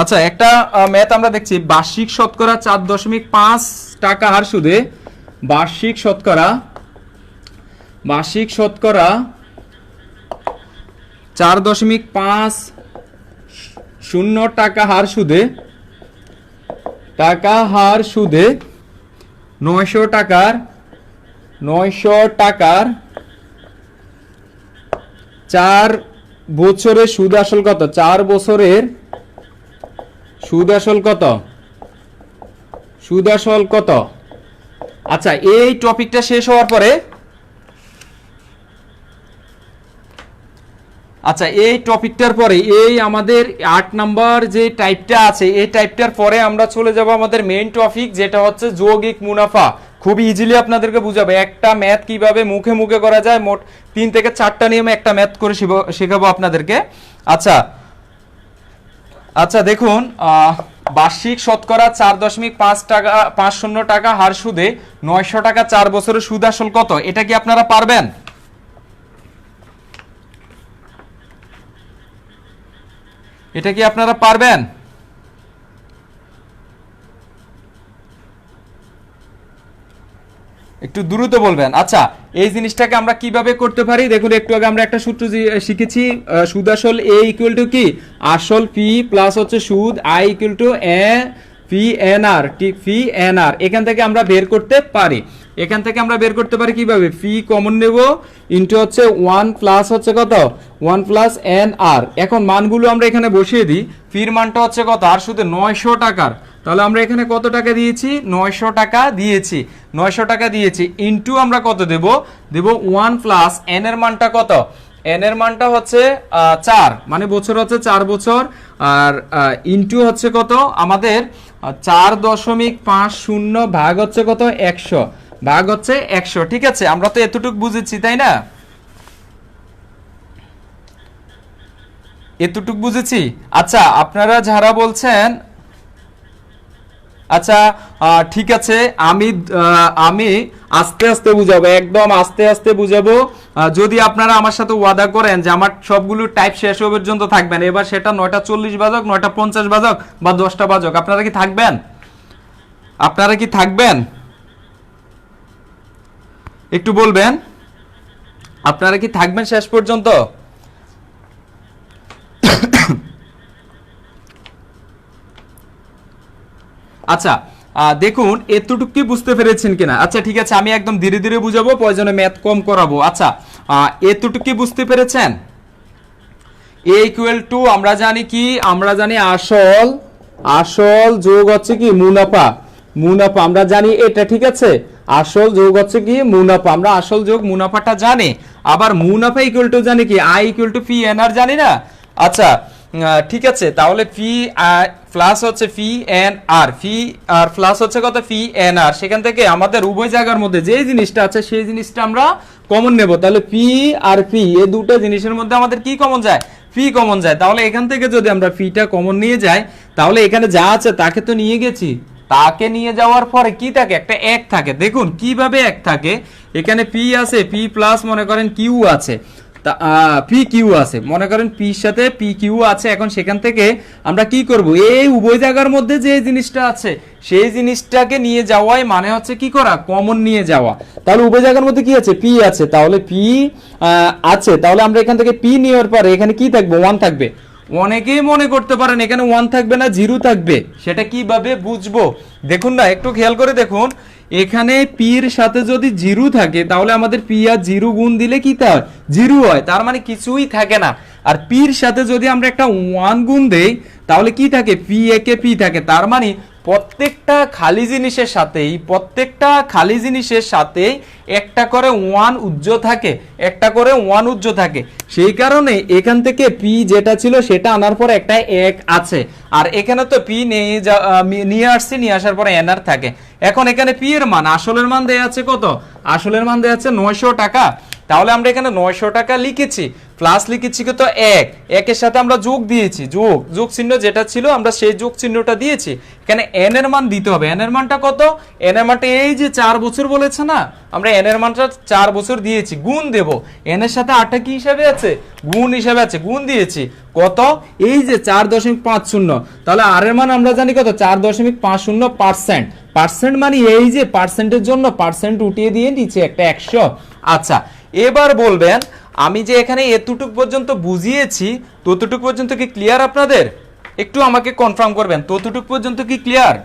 আচ্ছা একটা ম্যাথ আমরা দেখছি, বার্ষিক শতকরা 4.5 টাকা হার সুদে, বার্ষিক শতকরা 4.50 টাকা হার সুদে, টাকা হার সুদে 900 টাকার 4 বছরের সুদ আসল কত? 4 বছরের সুদ আসল কত? সুদ আসল কত? আচ্ছা এই টপিকটা শেষ হওয়ার পরে, আচ্ছা এই টপিকটার পরে এই আমাদের 8 নাম্বার যে টাইপটা আছে এই টাইপটার পরে আমরা চলে যাব আমাদের মেইন টপিক, যেটা হচ্ছে যৌগিক মুনাফা। খুব ইজিলি আপনাদেরকে বুঝাবো একটা ম্যাথ কিভাবে মুখে মুখে করা যায়। মোট 3 থেকে 4টা নিয়মে একটা ম্যাথ করে শেখাবো আপনাদেরকে। আচ্ছা আচ্ছা দেখুন, বার্ষিক শতকরা 4.50 টাকা হার সুদে 900 টাকা 4 বছরের সুদ আসল কত? এটা কি আপনারা পারবেন? এটা কি আপনারা পারবেন? একটু দ্রুত বলবেন। আচ্ছা এই জিনিসটাকে আমরা কিভাবে করতে পারি দেখুন, একটু আগে আমরা একটা সূত্র শিখেছি, সুদ আসল এ ইকুয়াল টু কি আসল ফি প্লাস হচ্ছে সুদ আই ইকুয়াল টু এ ফি এন আর, ঠিক ফি এন আর। এখান থেকে আমরা বের করতে পারি, এখান থেকে আমরা বের করতে পারি কিভাবে, ফি কমন নেব ইনটু হচ্ছে 1 প্লাস হচ্ছে কত 1 প্লাস এন আর। এখন মানগুলো আমরা এখানে বসিয়ে দিই। ফির মানটা হচ্ছে কত আর শুধু 900 টাকার, তাহলে আমরা এখানে কত টাকা দিয়েছি 900 টাকা দিয়েছি, 900 টাকা দিয়েছি ইনটু আমরা কত দেব 1 প্লাস এন এর মানটা কত, এন এর মানটা হচ্ছে 4, মানে বছর হচ্ছে 4 বছর, আর ইনটু হচ্ছে কত আমাদের 4.50 ভাগ হচ্ছে কত 100, ভাগ হচ্ছে 100। ঠিক আছে, আমরা তো এতটুকু বুঝেছি তাই না, এতটুকু বুঝেছি। আচ্ছা আপনারা যারা বলছেন, আচ্ছা ঠিক আছে, আমি আস্তে আস্তে বুঝাবো, একদম আস্তে আস্তে বুঝাবো। যদি আপনারা আমার সাথে ওয়াদা করেন যে আমার সবগুলো টাইপ শেষ হওয়া পর্যন্ত থাকবেন, এবার সেটা 9:40 বাজক 9:50 বাজক বা 10টা বাজক, আপনারা কি থাকবেন? আপনারা কি থাকবেন একটু বলবেন, আপনারা কি থাকবেন শেষ পর্যন্ত? আচ্ছা দেখুন এতটুকু কি বুঝতে পেরেছেন কিনা? আচ্ছা ঠিক আছে, আমি একদম ধীরে ধীরে বুঝাবো, প্রয়োজনে ম্যাথ কম করাবো। আচ্ছা এতটুকু কি বুঝতে পেরেছেন? এ ইকুয়াল টু আমরা জানি কি, আমরা জানি আসল, আসল যোগ হচ্ছে কি মুনাফা, মুনাফা আমরা জানি এটা, ঠিক আছে? আসল যোগ হচ্ছে কি মুনাফা, আমরা আসল যোগ মুনাফাটা জানি। আবার মুনাফা ইকুয়াল টু জানি কি I equal to P N R, জানি না? আচ্ছা ঠিক আছে, তাহলে ফি প্লাস হচ্ছে ফি এন আর, ফি আর প্লাস হচ্ছে কত ফি এন আর, সেখান থেকে আমাদের উভয় জায়গার মধ্যে যে জিনিসটা আছে সেই জিনিসটা আমরা কমন নেব। তাহলে পি আর পি এই দুটো জিনিসের মধ্যে আমাদের কি কমন যায়? ফি কমন যায়। তাহলে এখান থেকে যদি আমরা ফিটা কমন নিয়ে যাই, তাহলে এখানে যা আছে তাকে তো নিয়ে গেছি, তাকে নিয়ে যাওয়ার পরে কি থাকে? একটা এক থাকে। দেখুন কিভাবে এক থাকে, এখানে পি আছে, পি প্লাস মনে করেন কিউ আছে, পি কিউ আছে, মনে করেন পির সাথে পি কিউ আছে। এখন সেখান থেকে আমরা কি করব? এই উভয় জায়গার মধ্যে যে জিনিসটা আছে সেই জিনিসটাকে নিয়ে যাওয়াই মানে হচ্ছে কি করা? কমন নিয়ে যাওয়া। তাহলে উভয় জায়গার মধ্যে কি আছে? পি আছে, তাহলে পি আছে, তাহলে আমরা এখান থেকে পি নেওয়ার পরে এখানে কি থাকবে? 1 থাকবে। অনেকেই মনে করতে পারেন এখানে 1 থাকবে না 0 থাকবে, সেটা কিভাবে বুঝবো? দেখুন না, একটু খেয়াল করে দেখুন, এখানে পির সাথে যদি 0 থাকে তাহলে আমাদের পি আর 0 গুণ দিলে কি হয়? 0 হয়, তার মানে কিছুই থাকে না। আর পির সাথে যদি আমরা একটা 1 গুণ দেই তাহলে কি থাকে? পি একে পি থাকে, তার মানে প্রত্যেকটা খালি জিনিসের সাথেই, প্রত্যেকটা খালি জিনিসের সাথেই একটা করে 1 উজ্জ্ব থাকে, একটা করে 1 উজ্জ্ব থাকে। সেই কারণে এখান থেকে পি যেটা ছিল সেটা আনার পর একটা এক আছে, আর এখানে তো পি নিয়ে আসছি, নিয়ে আসার পরে এনআর থাকে। এখন এখানে পি এর মান, আসলের মান দেয়া আছে কত? আসলের মান দেয়া আছে 900 টাকা। তাহলে আমরা এখানে 900 টাকা লিখেছি, প্লাস লিখেছি কত? এক, একের সাথে আমরা যোগ দিয়েছি, যোগ, যোগ চিহ্ন যেটা ছিল আমরা সেই যোগ চিহ্নটা দিয়েছি। এখানে এন এর মান দিতে হবে। এন এর মানটা কত? এন এর মানটা এই যে 4 বছর বলেছে না, আমরা এন এর মানটা 4 বছর দিয়েছি, গুণ দেব। এন এর সাথে 8টা কি হিসাবে আছে? গুণ হিসাবে আছে, গুণ দিয়েছি। কত? এই যে 4.50। তাহলে আর এর মান আমরা জানি কত? 4.50%। পার্সেন্ট মানে এই যে পার্সেন্টের জন্য পার্সেন্ট উঠিয়ে দিয়ে নিচে একটা 100। আচ্ছা এবার বলবেন, আমি যে এখানে এতটুক পর্যন্ত বুঝিয়েছি, ততটুক পর্যন্ত কি ক্লিয়ার আপনাদের? একটু আমাকে কনফার্ম করবেন, ততটুক পর্যন্ত কি ক্লিয়ার?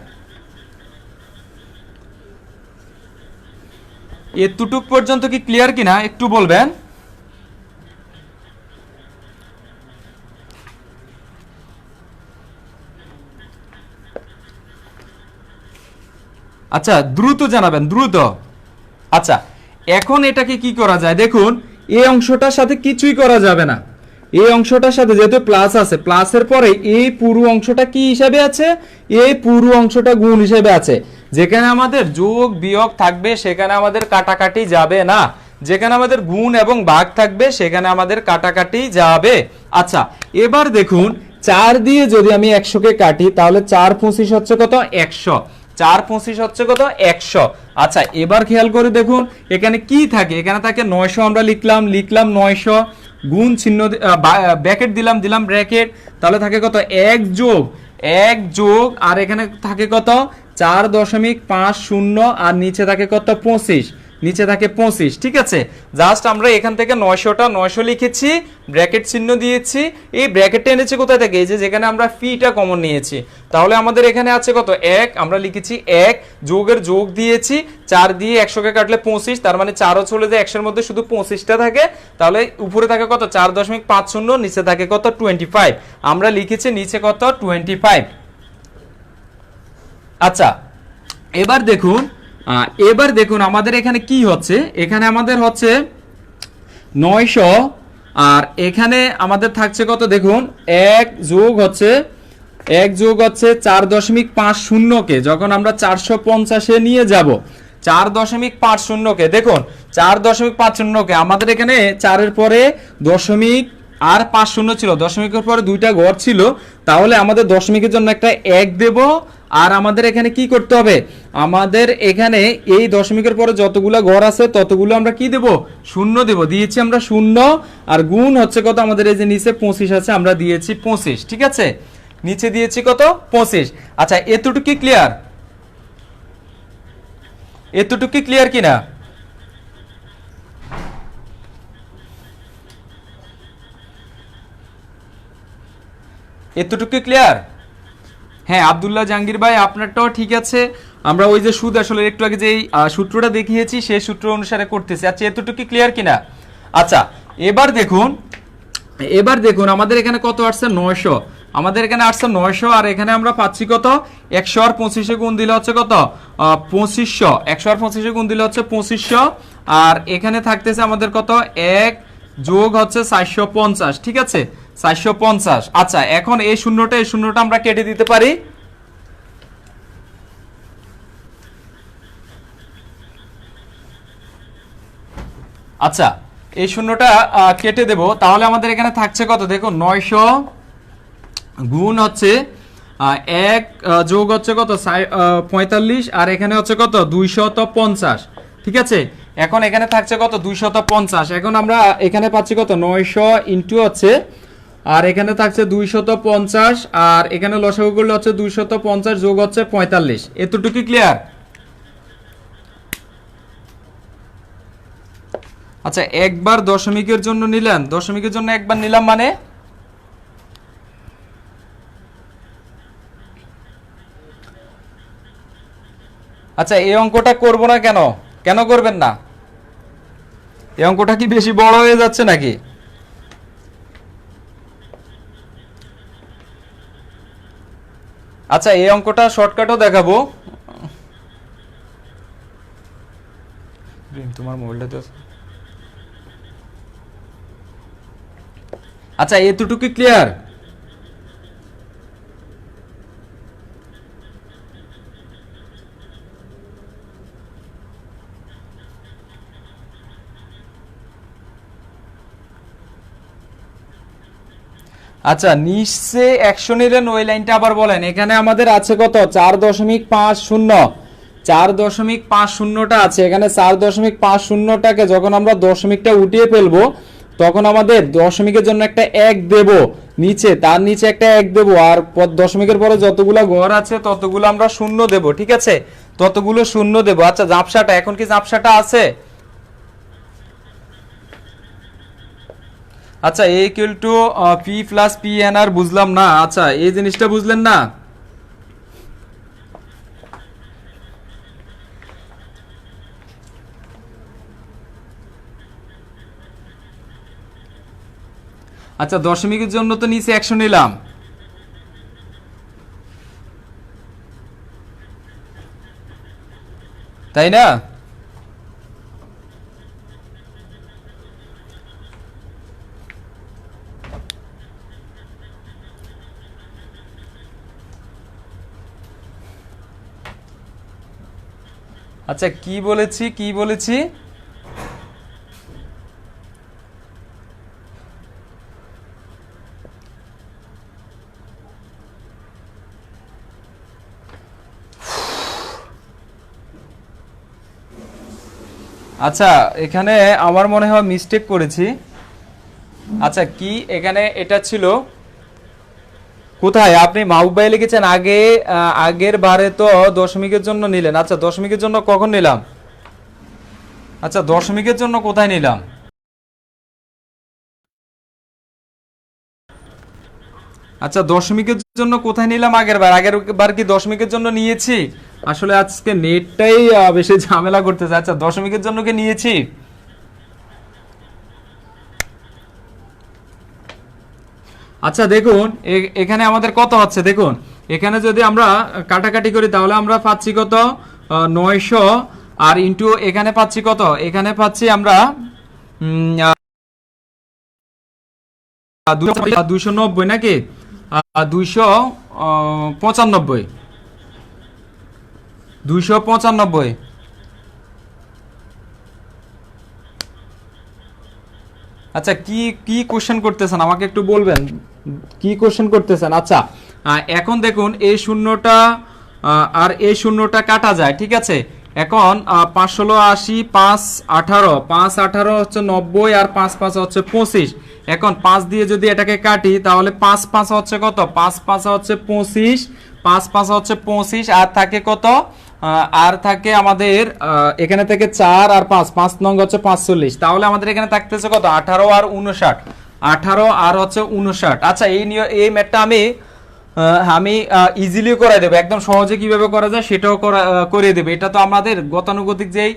এতটুক পর্যন্ত কি ক্লিয়ার কিনা একটু বলবেন। আচ্ছা দ্রুত জানাবেন, দ্রুত। আচ্ছা এখন এটাকে কি করা যায়? দেখুন এই অংশটার সাথে কিছুই করা যাবে না, এই অংশটার সাথে যেহেতু প্লাস আছে, প্লাসের পরে এই পুরো অংশটা কি হিসাবে আছে? এই পুরো অংশটা গুণ হিসাবে আছে। যেখানে আমাদের যোগ বিয়োগ থাকবে সেখানে আমাদের কাটাকাটি যাবে না, যেখানে আমাদের গুণ এবং ভাগ থাকবে সেখানে আমাদের কাটাকাটি যাবে। আচ্ছা এবার দেখুন 4 দিয়ে যদি আমি 100 কে কাটি তাহলে 4 25 হচ্ছে কত? 100। 4 25 হচ্ছে কত? 100। আচ্ছা এবার খেয়াল করে দেখুন এখানে কি থাকে? এখানে থাকে 900, আমরা লিখলাম 900, গুণ চিহ্ন ব্র্যাকেট দিলাম ব্র্যাকেট, তাহলে থাকে কত? 1 যোগ আর এখানে থাকে কত? 4.50 আর নিচে থাকে কত? 25, নিচে থাকে 25। ঠিক আছে, জাস্ট আমরা এখান থেকে 900টা 900 লিখেছি, ব্র্যাকেট চিহ্ন দিয়েছি। এই ব্র্যাকেটটা এনেছি কোথায় থেকে? এই যে যেখানে আমরা ফিটা কমন নিয়েছি। তাহলে আমাদের এখানে আছে কত? 1, আমরা লিখেছি 1, যোগের যোগ দিয়েছি, 4 দিয়ে 100 কে কাটলে 25, তার মানে 4ও চলে যায়, 100 এর মধ্যে শুধু 25টা থাকে। তাহলে উপরে থাকে কত? 4.50, নিচে থাকে কত? 25। আমরা লিখেছি নিচে কত? 25। আচ্ছা এবার দেখুন আমাদের এখানে কি হচ্ছে? এখানে আমাদের হচ্ছে 900 আর এখানে আমাদের থাকছে কত? দেখুন 1 যোগ হচ্ছে 4.50 কে যখন আমরা 450 এ নিয়ে যাব, 4.50 কে দেখুন 4.50 কে আমাদের এখানে 4 এর পরে দশমিক আর 50 ছিল, দশমিকের পরে 2টা ঘর ছিল, তাহলে আমাদের দশমিকের জন্য একটা 1 দেব। আর আমাদের এখানে কি করতে হবে? আমাদের এখানে এই দশমিকের পরে যতগুলো ঘর আছে ততগুলো আমরা কি দেব? 0 দেব, দিয়েছি আমরা 0। আর গুণ হচ্ছে কত? আমাদের এই যে নিচে 25 আছে, আমরা দিয়েছি 25। ঠিক আছে, নিচে দিয়েছি কত? 25। আচ্ছা এতটুকু কি ক্লিয়ার? এতটুকু কি ক্লিয়ার কিনা? এতটুকু ক্লিয়ার? হ্যাঁ আব্দুল্লাহ জাহাঙ্গীর ভাই আপনারটাও ঠিক আছে। আমরা ওই যে সুদ আসলে একটু আগে যে সূত্রটা দেখিয়েছি সেই সূত্র অনুসারে করতেছি। আচ্ছা এতটুকু ক্লিয়ার কিনা? আচ্ছা এবার দেখুন আমাদের এখানে কত আসছে 900, আমাদের এখানে আসছে 900 আর এখানে আমরা পাচ্ছি কত 100 আর 25 গুণ দিলে হচ্ছে কত 2500, 100 আর 25 গুণ দিলে হচ্ছে 2500 আর এখানে থাকতেছে আমাদের কত 1 যোগ হচ্ছে 450, ঠিক আছে 450। আচ্ছা এখন এই শূন্যটা আমরা কেটে দিতে পারি। আচ্ছা এই শূন্যটা কেটে দেব, তাহলে আমাদের এখানে থাকছে কত দেখো 900 গুণ হচ্ছে 1 যোগ হচ্ছে কত 45 আর এখানে হচ্ছে কত 250, ঠিক আছে। এখন এখানে থাকছে কত 250, এখন আমরা এখানে পাচ্ছি কত 900 ইন্টু হচ্ছে আর এখানে থাকছে 250 আর এখানে লসাগু করলে হচ্ছে 250 যোগ হচ্ছে 45, এতটুকু ক্লিয়ার? আচ্ছা একবার দশমিকের জন্য নিলেন, দশমিকের জন্য একবার নিলাম মানে আচ্ছা এই অঙ্কটা করব না কেন, কেন করবেন না? এই অঙ্কটা কি বেশি বড় হয়ে যাচ্ছে নাকি? আচ্ছা এই অঙ্কটা শর্টকাটও দেখাবো, তোমার মোবাইলটা। আচ্ছা এতটুকু ক্লিয়ার? আচ্ছা নিচে 100 নিলেন ওই লাইনটা আবার বলেন। এখানে আমাদের আছে কত 4.50, 4.50টা আছে এখানে। 4.50টাকে যখন আমরা দশমিকটা উঠিয়ে ফেলবো তখন আমাদের দশমিকের জন্য একটা 1 দেব নিচে, তার নিচে একটা 1 দেব আর দশমিকের পরে যতগুলো ঘর আছে ততগুলো আমরা শূন্য দেব, ঠিক আছে, ততগুলো শূন্য দেব। আচ্ছা ঝাপসাটা এখন কি ঝাপসাটা আছে? আচ্ছা a equal to p plus P N R বুঝলাম না। আচ্ছা এই জিনিসটা বুঝলেন না? আচ্ছা দশমিকের জন্য তো নিচে 100 নিলাম, তাই না? আচ্ছা কি বলেছি? আচ্ছা এখানে আমার মনে হয় মিস্টেক করেছি। আচ্ছা কি এখানে এটা ছিল কোথায়? আপনি মাউবাই লিখেছেন আগের বারে তো দশমিকের জন্য নিলেন। আচ্ছা দশমিকের জন্য কখন নিলাম? আচ্ছা দশমিকের জন্য কোথায় নিলাম? আচ্ছা দশমিকের জন্য কোথায় নিলাম আগের বার কি দশমিকের জন্য নিয়েছি? আসলে আজকে নেটটাই বেশি ঝামেলা করতেছে। আচ্ছা দশমিকের জন্য কি নিয়েছি? আচ্ছা দেখুন এখানে আমাদের কত হচ্ছে দেখুন, এখানে যদি আমরা কাটাকাটি করি তাহলে আমরা পাচ্ছি কত 900 আর ইন্টু এখানে পাচ্ছি কত, এখানে পাচ্ছি আমরা 290 নাকি 295। আচ্ছা কি কোশ্চেন করতেছেন আমাকে একটু বলবেন, কি কোশ্চেন করতেছেন? আচ্ছা এখন দেখুন এই শূন্যটা আর এই শূন্যটা কাটা যায়, ঠিক আছে। এখন 5 16 80 5 18, 5 18 হচ্ছে 90 আর 5 5 হচ্ছে 25। এখন 5 দিয়ে যদি এটাকে কাটি তাহলে 5 5 হচ্ছে কত, 5 5 হচ্ছে 25, 5 5 হচ্ছে 25 আর থাকে কত, আর থাকে আমাদের এখানে থেকে 4 আর 5, 5 নং হচ্ছে 45। তাহলে আমাদের এখানে থাকতেছে কত 18 আর 59, 18 আর হচ্ছে 59। আচ্ছা এই ম্যাথটা আমি আমি ইজিলি করাই দেবো, একদম সহজে কিভাবে করা যায় সেটাও করিয়ে দেবে। এটা তো আমাদের গতানুগতিক যেই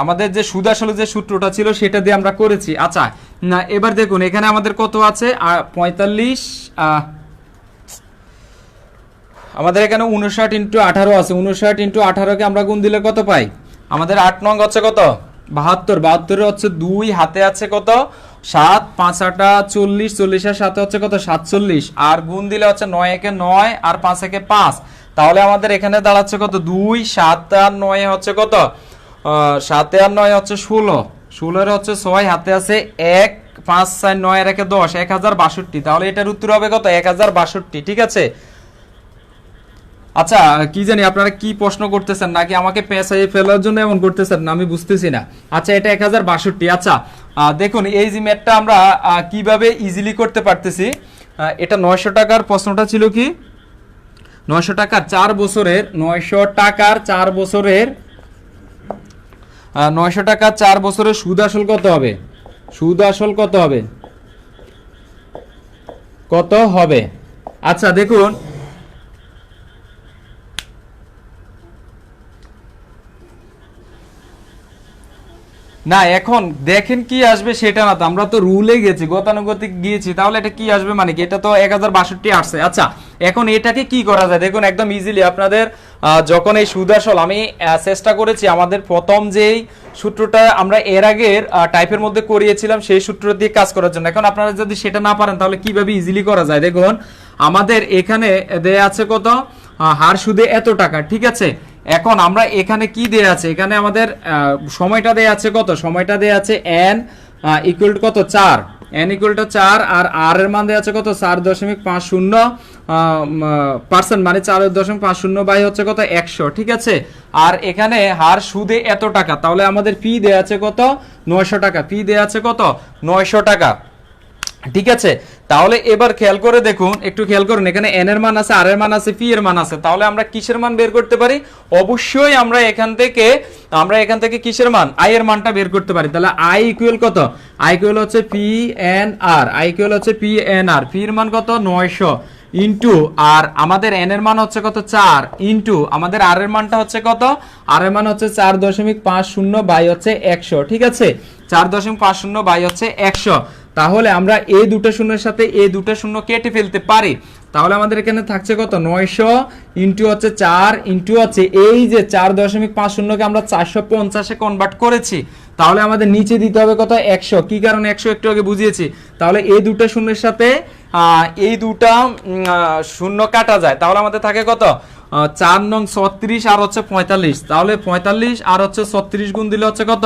আমাদের যে সুদ আসলে যে সূত্রটা ছিল সেটা দিয়ে আমরা করেছি। আচ্ছা না, এবার দেখুন এখানে আমাদের কত আছে 45, আমাদের এখানে 59 ইন্টু 18 আছে। 59 ইন্টু 18কে আমরা গুণ দিলে কত পাই? আমাদের 8 নং হচ্ছে কত 72, 72 হচ্ছে 2, হাতে আছে কত 7, 5 8 40, 40 এর সাথে হচ্ছে কত 47, আর গুণ দিলে হচ্ছে 9 একে 9 আর 5 একে 5। তাহলে আমাদের এখানে দাঁড়াচ্ছে কত 2, 7 আর 9 হচ্ছে কত 7 আর 9 হচ্ছে 16, 16 এর হচ্ছে 6, হাতে আছে 1, 5 4 9 এর একে 10, 1062। তাহলে এটার উত্তর হবে কত 1062। ঠিক আছে। আচ্ছা কি জানি আপনারা কি প্রশ্ন করতেছেন, নাকি আমাকে পেঁচাই ফেলার জন্য এমন করতেছেন না, আমি বুঝতেছি না। আচ্ছা এটা 1062। আচ্ছা দেখুন এই যে ম্যাথটা আমরা কিভাবে ইজিলি করতে পারতেছি। এটা 900 টাকার প্রশ্নটা ছিল কি 900 টাকার 4 বছরের 900 টাকার 4 বছরের 900 টাকার 4 বছরের সুদ আসল কত হবে? সুদ আসল কত হবে? কত হবে? আচ্ছা দেখুন না, এখন দেখেন কি আসবে সেটা না, তো আমরা তো রুলে গেছি, গতানুগতিক গিয়েছি, তাহলে এটা কি আসবে মানে কি? এটা তো 1062 আসছে। আচ্ছা এখন এটাকে কি করা যায় দেখুন একদম ইজিলি আপনাদের যখন এই সুদ আসল আমি চেষ্টা করেছি আমাদের প্রথম যেই সূত্রটা আমরা এর আগের টাইপের মধ্যে করিয়েছিলাম সেই সূত্র দিয়ে কাজ করার জন্য, এখন আপনারা যদি সেটা না পারেন তাহলে কিভাবে ইজিলি করা যায় দেখুন আমাদের এখানে দেয়া আছে কত হার সুদে এত টাকা। ঠিক আছে, এখন আমরা এখানে কি দেয়া আছে, এখানে আমাদের সময়টা দেয়া আছে কত, সময়টা দেয়া আছে n ইকুয়াল টু কত 4, n ইকুয়াল টু 4, আর r এর মান দেয়া আছে কত 4.50% মানে 4.50 বাই হচ্ছে কত 100। ঠিক আছে, আর এখানে হার সুদে এত টাকা, তাহলে আমাদের পি দেয়া আছে কত 900 টাকা, পি দেয়া আছে কত 900 টাকা। ঠিক আছে, তাহলে এবার খেয়াল করে দেখুন, একটু খেয়াল করুন এখানে n এর মান আছে, r এর মান আছে, p এর মান আছে, তাহলে আমরা কিসের মান বের করতে পারি? অবশ্যই আমরা এখান থেকে কিসের মান i এর মানটা বের করতে পারি। তাহলে i ইকুয়াল কত? i ইকুয়াল হচ্ছে p n r, i equal হচ্ছে p n r, p এর মান কত 900 ইনটু, আর আমাদের n এর মান হচ্ছে কত 4 ইনটু আমাদের r এর মানটা হচ্ছে কত, r এর মান হচ্ছে 4.50 বাই হচ্ছে 100। ঠিক আছে, 4.50 বাই হচ্ছে 100। তাহলে আমরা এই দুটো শূন্যের সাথে এই দুটো শূন্য কেটে ফেলতে পারি। তাহলে আমাদের এখানে থাকছে কত 900 ইনটু হচ্ছে 4 ইনটু হচ্ছে এই যে 4.50 কে আমরা 450 এ কনভার্ট করেছি, তাহলে আমাদের নিচে দিতে হবে কত 100। কি কারণে 100 একটু আগে বুঝিয়েছি। তাহলে এই দুটো শূন্যের সাথে এই দুটা শূন্য কাটা যায়, তাহলে আমাদের থাকে কত 4 নং 36 আর হচ্ছে 45, তাহলে 45 আর হচ্ছে 36 গুণ দিলে হচ্ছে কত।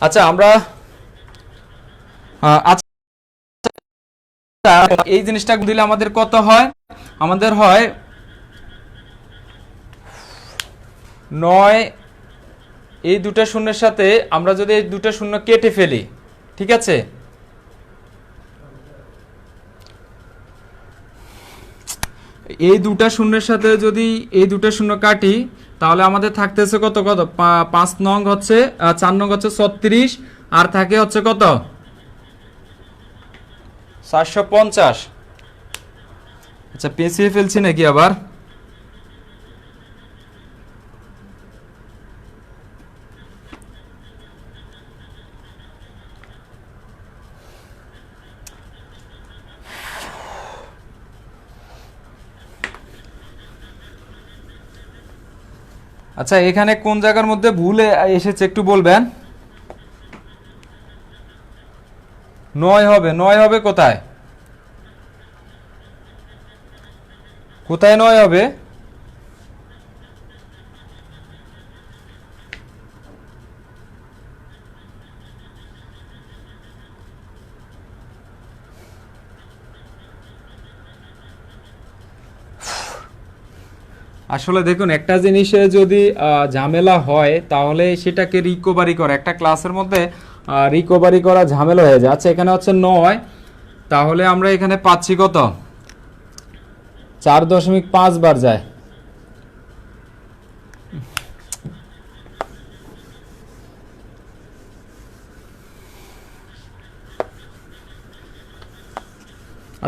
আচ্ছা আমরা আচ্ছা এই জিনিসটা দিলে আমাদের কত হয়? আমাদের হয় 9, এই দুটো শূন্যের সাথে আমরা যদি এই দুটো শূন্য কেটে ফেলি, ঠিক আছে, এই দুটো শূন্যের সাথে যদি এই দুটো শূন্য কাটি তাহলে আমাদের থাকতেছে কত 5 নং হচ্ছে 4 নং হচ্ছে 36, আর থাকে হচ্ছে কত 450। আচ্ছা পেঁচিয়ে ফেলছি নাকি আবার? আচ্ছা এখানে কোন জায়গার মধ্যে ভুল এসেছে একটু বলবেন? 9 হবে, 9 হবে কোথায়? কোথায় 9 হবে? আসলে দেখুন একটা জিনিসে যদি ঝামেলা হয় তাহলে সেটাকে রিকভারি করা, একটা ক্লাসের মধ্যে রিকভারি করা ঝামেলা হয়ে যায়। আচ্ছা এখানে হচ্ছে 9, তাহলে আমরা এখানে পাচ্ছি কত 4.5 বার যায়।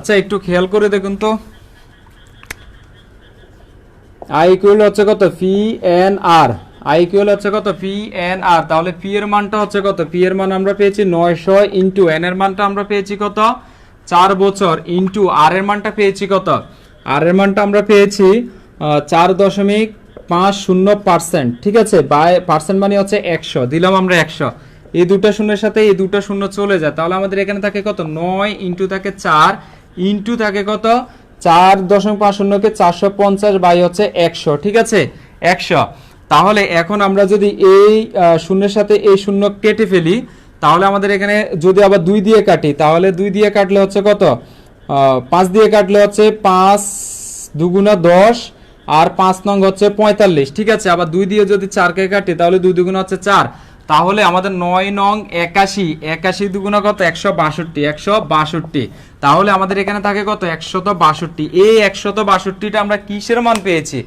আচ্ছা একটু খেয়াল করে দেখুন তো, আই ইকুয়াল হচ্ছে কত P N R, I equal হচ্ছে কত পি এন আর, তাহলে পি এর মানটা হচ্ছে কত, পি এর মান আমরা পেয়েছি 900 ইন্টু এন এর মানটা আমরা পেয়েছি কত 4 বছর ইন্টু আর এর মানটা পেয়েছি কত, আর এর মানটা আমরা পেয়েছি 4.50%, ঠিক আছে, বাই পার্সেন্ট মানে হচ্ছে 100, দিলাম আমরা 100, এই দুটো শূন্যের সাথে এই দুটো শূন্য চলে যায়, তাহলে আমাদের এখানে থাকে কত 9 ইন্টু থাকে 4 ইন্টু থাকে কত 4.50 কে 450 বাই হচ্ছে 100, ঠিক আছে 100। তাহলে এখন আমরা যদি এই শূন্যের সাথে এই শূন্য কেটে ফেলি, তাহলে আমাদের এখানে যদি আবার 2 দিয়ে কাটি, তাহলে 2 দিয়ে কাটলে হচ্ছে কত 5 দিয়ে কাটলে হচ্ছে 5 দুগুণা 10 আর 5 নং হচ্ছে 45, ঠিক আছে, আবার 2 দিয়ে যদি 4 কে কাটি তাহলে 2 দুগুণা হচ্ছে 4, তাহলে আমাদের 9 নং 81, 81 দুগুণা কত 162, 162, তাহলে আমাদের এখানে থাকে কত 162। এই 162টা আমরা কিসের মান পেয়েছি?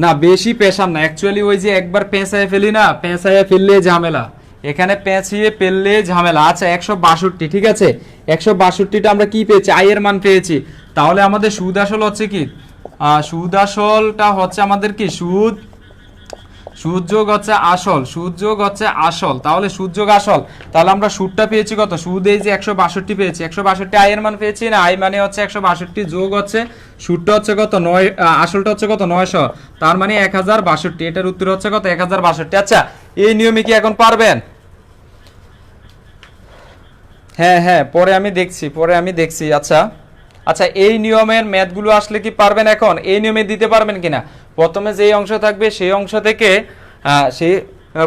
না বেশি পেশার না, অ্যাকচুয়ালি ওই যে একবার পেঁচায় ফেলি না, পেঁচায় ফেললে ঝামেলা, এখানে পেঁচিয়ে ফেললে ঝামেলা। আচ্ছা 162, ঠিক আছে, 162টা আমরা কি পেয়েছি, আই এর মান পেয়েছি, তাহলে আমাদের সুদ আসল হচ্ছে কি, সুদ আসলটা হচ্ছে আমাদের কি সুদ, সুদ যোগ হচ্ছে আসল, সুদ যোগ হচ্ছে আসল, তাহলে সুদ যোগ আসল, তাহলে আমরা সুদটা পেয়েছি কত, সুদ এই যে 162 পেয়েছি, 162 আই এর মান পেয়েছি না, আই মানে হচ্ছে 162 যোগ হচ্ছে সুদটা হচ্ছে কত 9, আসলটা হচ্ছে কত 900, তার মানে 1062, এটার উত্তর হচ্ছে কত 1062। আচ্ছা এই নিয়মে কি এখন পারবেন? হ্যাঁ হ্যাঁ পরে আমি দেখছি। আচ্ছা আচ্ছা এই নিয়মের ম্যাথগুলো আসলে কি পারবেন এখন? এই নিয়মে দিতে পারবেন কিনা? প্রথমে যে অংশ থাকবে সেই অংশ থেকে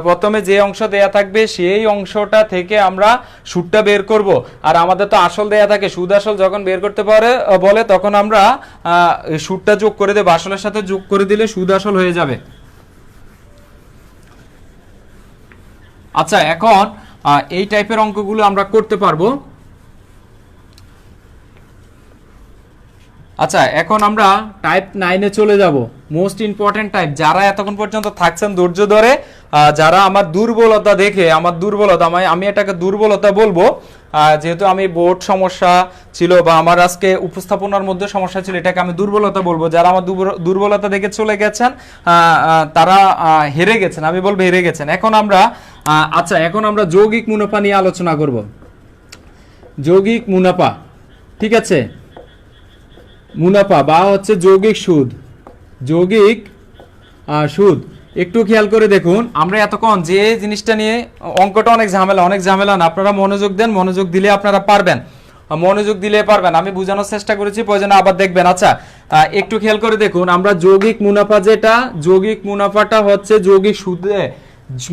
প্রথমে যে অংশ দেয়া থাকবে সেই অংশটা থেকে আমরা সুদটা বের করব, আর আমাদের তো আসল দেয়া থাকে, সুদ আসল যখন বের করতে বলে তখন আমরা সুদটা যোগ করে দেব, আসলের সাথে যোগ করে দিলে সুদ আসল হয়ে যাবে। আচ্ছা এখন এই টাইপের অঙ্কগুলো আমরা করতে পারবো। আচ্ছা এখন আমরা টাইপ 9-এ চলে যাব, মোস্ট ইম্পর্টেন্ট টাইপ। যারা এতক্ষণ পর্যন্ত থাকছেন ধৈর্য ধরে, যারা আমার দুর্বলতা দেখে, আমার দুর্বলতা আমি এটাকে দুর্বলতা বলবো, যেহেতু আমি বোর্ড সমস্যা ছিল বা আমার আজকে উপস্থাপনার মধ্যে সমস্যা ছিল, এটাকে আমি দুর্বলতা বলবো। যারা আমার দুর্বলতা দেখে চলে গেছেন তারা হেরে গেছেন, আমি বলবো হেরে গেছেন। এখন আমরা আচ্ছা এখন আমরা যৌগিক মুনাফা নিয়ে আলোচনা করব। যৌগিক মুনাফা, ঠিক আছে, মুনাফা বা হচ্ছে যৌগিক সুদ, যৌগিক সুদ। একটু খেয়াল করে দেখুন, আমরা এতক্ষণ যে জিনিসটা নিয়ে, অঙ্কটা অনেক ঝামেলা না, আপনারা মনোযোগ দেন, মনোযোগ দিলে আপনারা পারবেন, মনোযোগ দিলে পারবেন। আমি বোঝানোর চেষ্টা করেছি, প্রয়োজনে আবার দেখবেন। আচ্ছা একটু খেয়াল করে দেখুন, আমরা যৌগিক মুনাফা যেটা, যৌগিক মুনাফাটা হচ্ছে যৌগিক সুদে,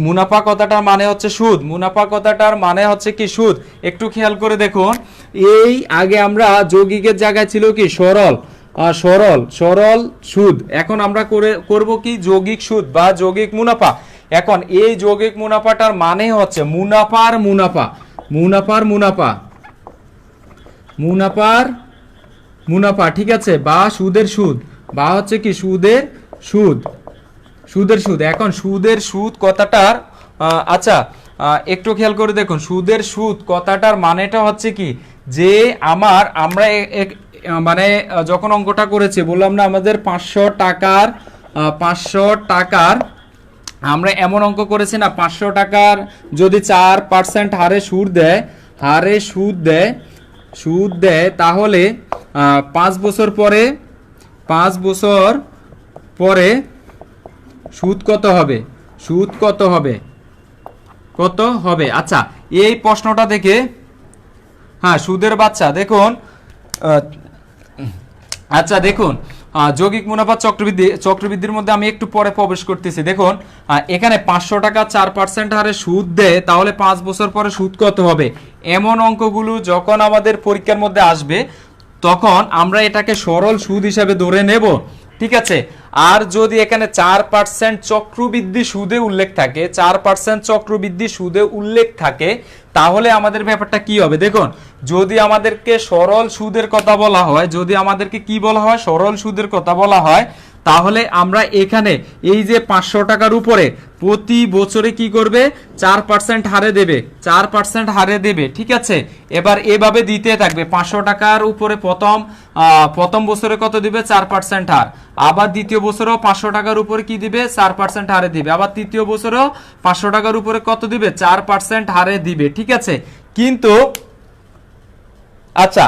মুনাফা কথাটার মানে হচ্ছে সুদ, মুনাফা কথাটার মানে হচ্ছে কি সুদ। একটু খেয়াল করে দেখুন, এই আগে আমরা যৌগিকের জায়গায় ছিল কি সরল, সরল সুদ, এখন আমরা করব কি যৌগিক সুদ বা যৌগিক মুনাফা। এখন এই যৌগিক মুনাফাটার মানে হচ্ছে মুনাফার মুনাফা, মুনাফার মুনাফা, মুনাফার মুনাফা, ঠিক আছে, বা সুদের সুদ, বা হচ্ছে কি সুদের সুদ, সুদের সুদ। এখন সুদের সুদ কথাটার আচ্ছা একটু খেয়াল করে দেখুন, সুদের সুদ কথাটার মানেটা হচ্ছে কি, যে আমরা মানে যখন অঙ্কটা করেছি বললাম না আমাদের 500 টাকার আমরা এমন অঙ্ক করেছি না, 500 টাকার যদি 4% হারে সুদ দেয় তাহলে 5 বছর পরে সুদ কত হবে? আচ্ছা এই প্রশ্নটা দেখে, হ্যাঁ সুদের বাচ্চা দেখুন, আচ্ছা দেখুন যৌগিক মুনাফা চক্রবৃদ্ধির মধ্যে আমি একটু পরে প্রবেশ করতেছি। দেখুন এখানে 500 টাকা 4% হারে সুদ দেয়, তাহলে 5 বছর পরে সুদ কত হবে? এমন অঙ্কগুলো যখন আমাদের পরীক্ষার মধ্যে আসবে তখন আমরা এটাকে সরল সুদ হিসাবে ধরে নেব, ঠিক আছে। আর যদি এখানে 4% চক্রবৃদ্ধি সুদে উল্লেখ থাকে, 4% চক্রবৃদ্ধি সুদে উল্লেখ থাকে, তাহলে আমাদের ব্যাপারটা কি হবে? দেখুন যদি আমাদেরকে সরল সুদের কথা বলা হয়, যদি আমাদেরকে কি বলা হয়, সরল সুদের কথা বলা হয়, তাহলে আমরা এখানে এই যে 500 টাকার উপরে প্রতি বছরে কি করবে 4% হারে দেবে, 4% হারে দেবে, ঠিক আছে। এবার এভাবে দিতে থাকবে, 500 টাকার উপরে প্রথম বছরে কত দিবে 4% হার, আবার দ্বিতীয় বছরেও 500 টাকার উপরে কি দিবে 4% হারে দিবে, আবার তৃতীয় বছরেও 500 টাকার উপরে কত দিবে 4% হারে দিবে, ঠিক আছে। কিন্তু আচ্ছা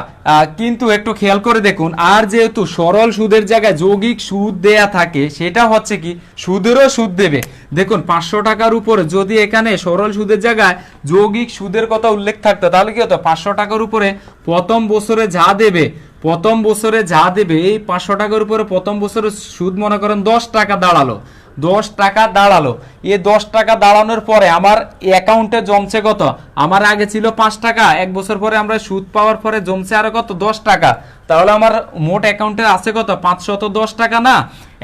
কিন্তু একটু খেয়াল করে দেখুন, আর যেহেতু সরল সুদের জায়গায় যৌগিক সুদ দেয়া থাকে, সেটা হচ্ছে কি সুদেরও সুদ দেবে। দেখুন 500 টাকার উপরে যদি এখানে সরল সুদের জায়গায় যৌগিক সুদের কথা উল্লেখ থাকতো, তাহলে কি হতো 500 টাকার উপরে প্রথম বছরে যা দেবে, এই 500 টাকার উপরে প্রথম বছরে সুদ মনে করেন 10 টাকা দাঁড়ালো, 10 টাকা দাঁড়ালো। এই 10 টাকা দাঁড়ানোর পরে আমার অ্যাকাউন্টে জমছে কত, আমার আগে ছিল 5 টাকা, এক বছর পরে আমরা সুদ পাওয়ার পরে জমছে আরো কত 10 টাকা, তাহলে আমার মোট অ্যাকাউন্টে আছে কত 510 টাকা না।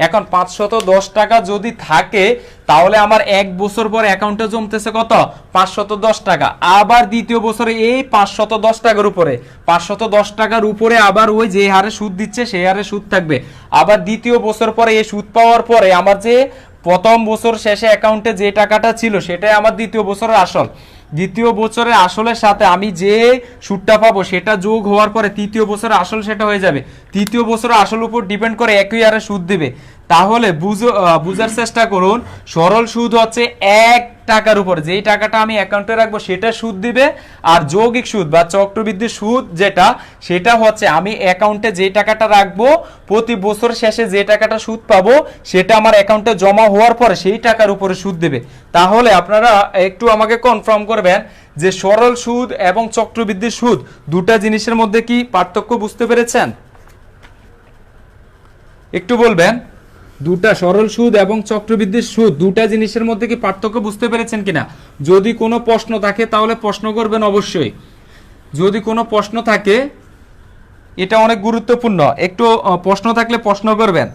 এখন 510 টাকা যদি থাকে তাহলে আমার এক বছর পর অ্যাকাউন্টে জমতেছে কত 510 টাকা। আবার দ্বিতীয় বছরে এই 510 টাকার উপরে 510 টাকার উপরে আবার ওই যে হারে সুদ দিচ্ছে সেই হারে সুদ থাকবে। আবার দ্বিতীয় বছর পরে এই সুদ পাওয়ার পরে আমার যে প্রথম বছর শেষে অ্যাকাউন্টে যে টাকাটা ছিল সেটাই আমার দ্বিতীয় বছরের আসল, দ্বিতীয় বছরের আসলের সাথে আমি যে সুদটা পাবো সেটা যোগ হওয়ার পরে তৃতীয় বছরের আসল সেটা হয়ে যাবে। তৃতীয় বছরের আসল উপর ডিপেন্ড করে একই হারে সুদ দিবে। তাহলে বুঝার চেষ্টা করুন, সরল সুদ হচ্ছে 1 টাকার উপর যেই টাকাটা আমি অ্যাকাউন্টে রাখবো সেটা সুদ দিবে, আর যৌগিক সুদ বা চক্রবৃদ্ধি সুদ যেটা সেটা হচ্ছে আমি অ্যাকাউন্টে যে টাকাটা রাখবো প্রতি বছর শেষে যে টাকাটা সুদ পাবো সেটা আমার অ্যাকাউন্টে জমা হওয়ার পরে সেই টাকার উপরে সুদ দেবে। তাহলে আপনারা একটু আমাকে কনফার্ম করবেন যে সরল সুদ এবং চক্রবৃদ্ধি সুদ দুটা জিনিসের মধ্যে কি পার্থক্য বুঝতে পেরেছেন? একটু বলবেন, দুটা সরল সুদ এবং চক্রবৃদ্ধির সুদ দুটা জিনিসের মধ্যে কি পার্থক্য বুঝতে পেরেছেন কিনা? যদি কোনো প্রশ্ন থাকে তাহলে প্রশ্ন করবেন অবশ্যই, যদি কোনো প্রশ্ন থাকে এটা অনেক গুরুত্বপূর্ণ, একটু প্রশ্ন থাকলে প্রশ্ন করবেন।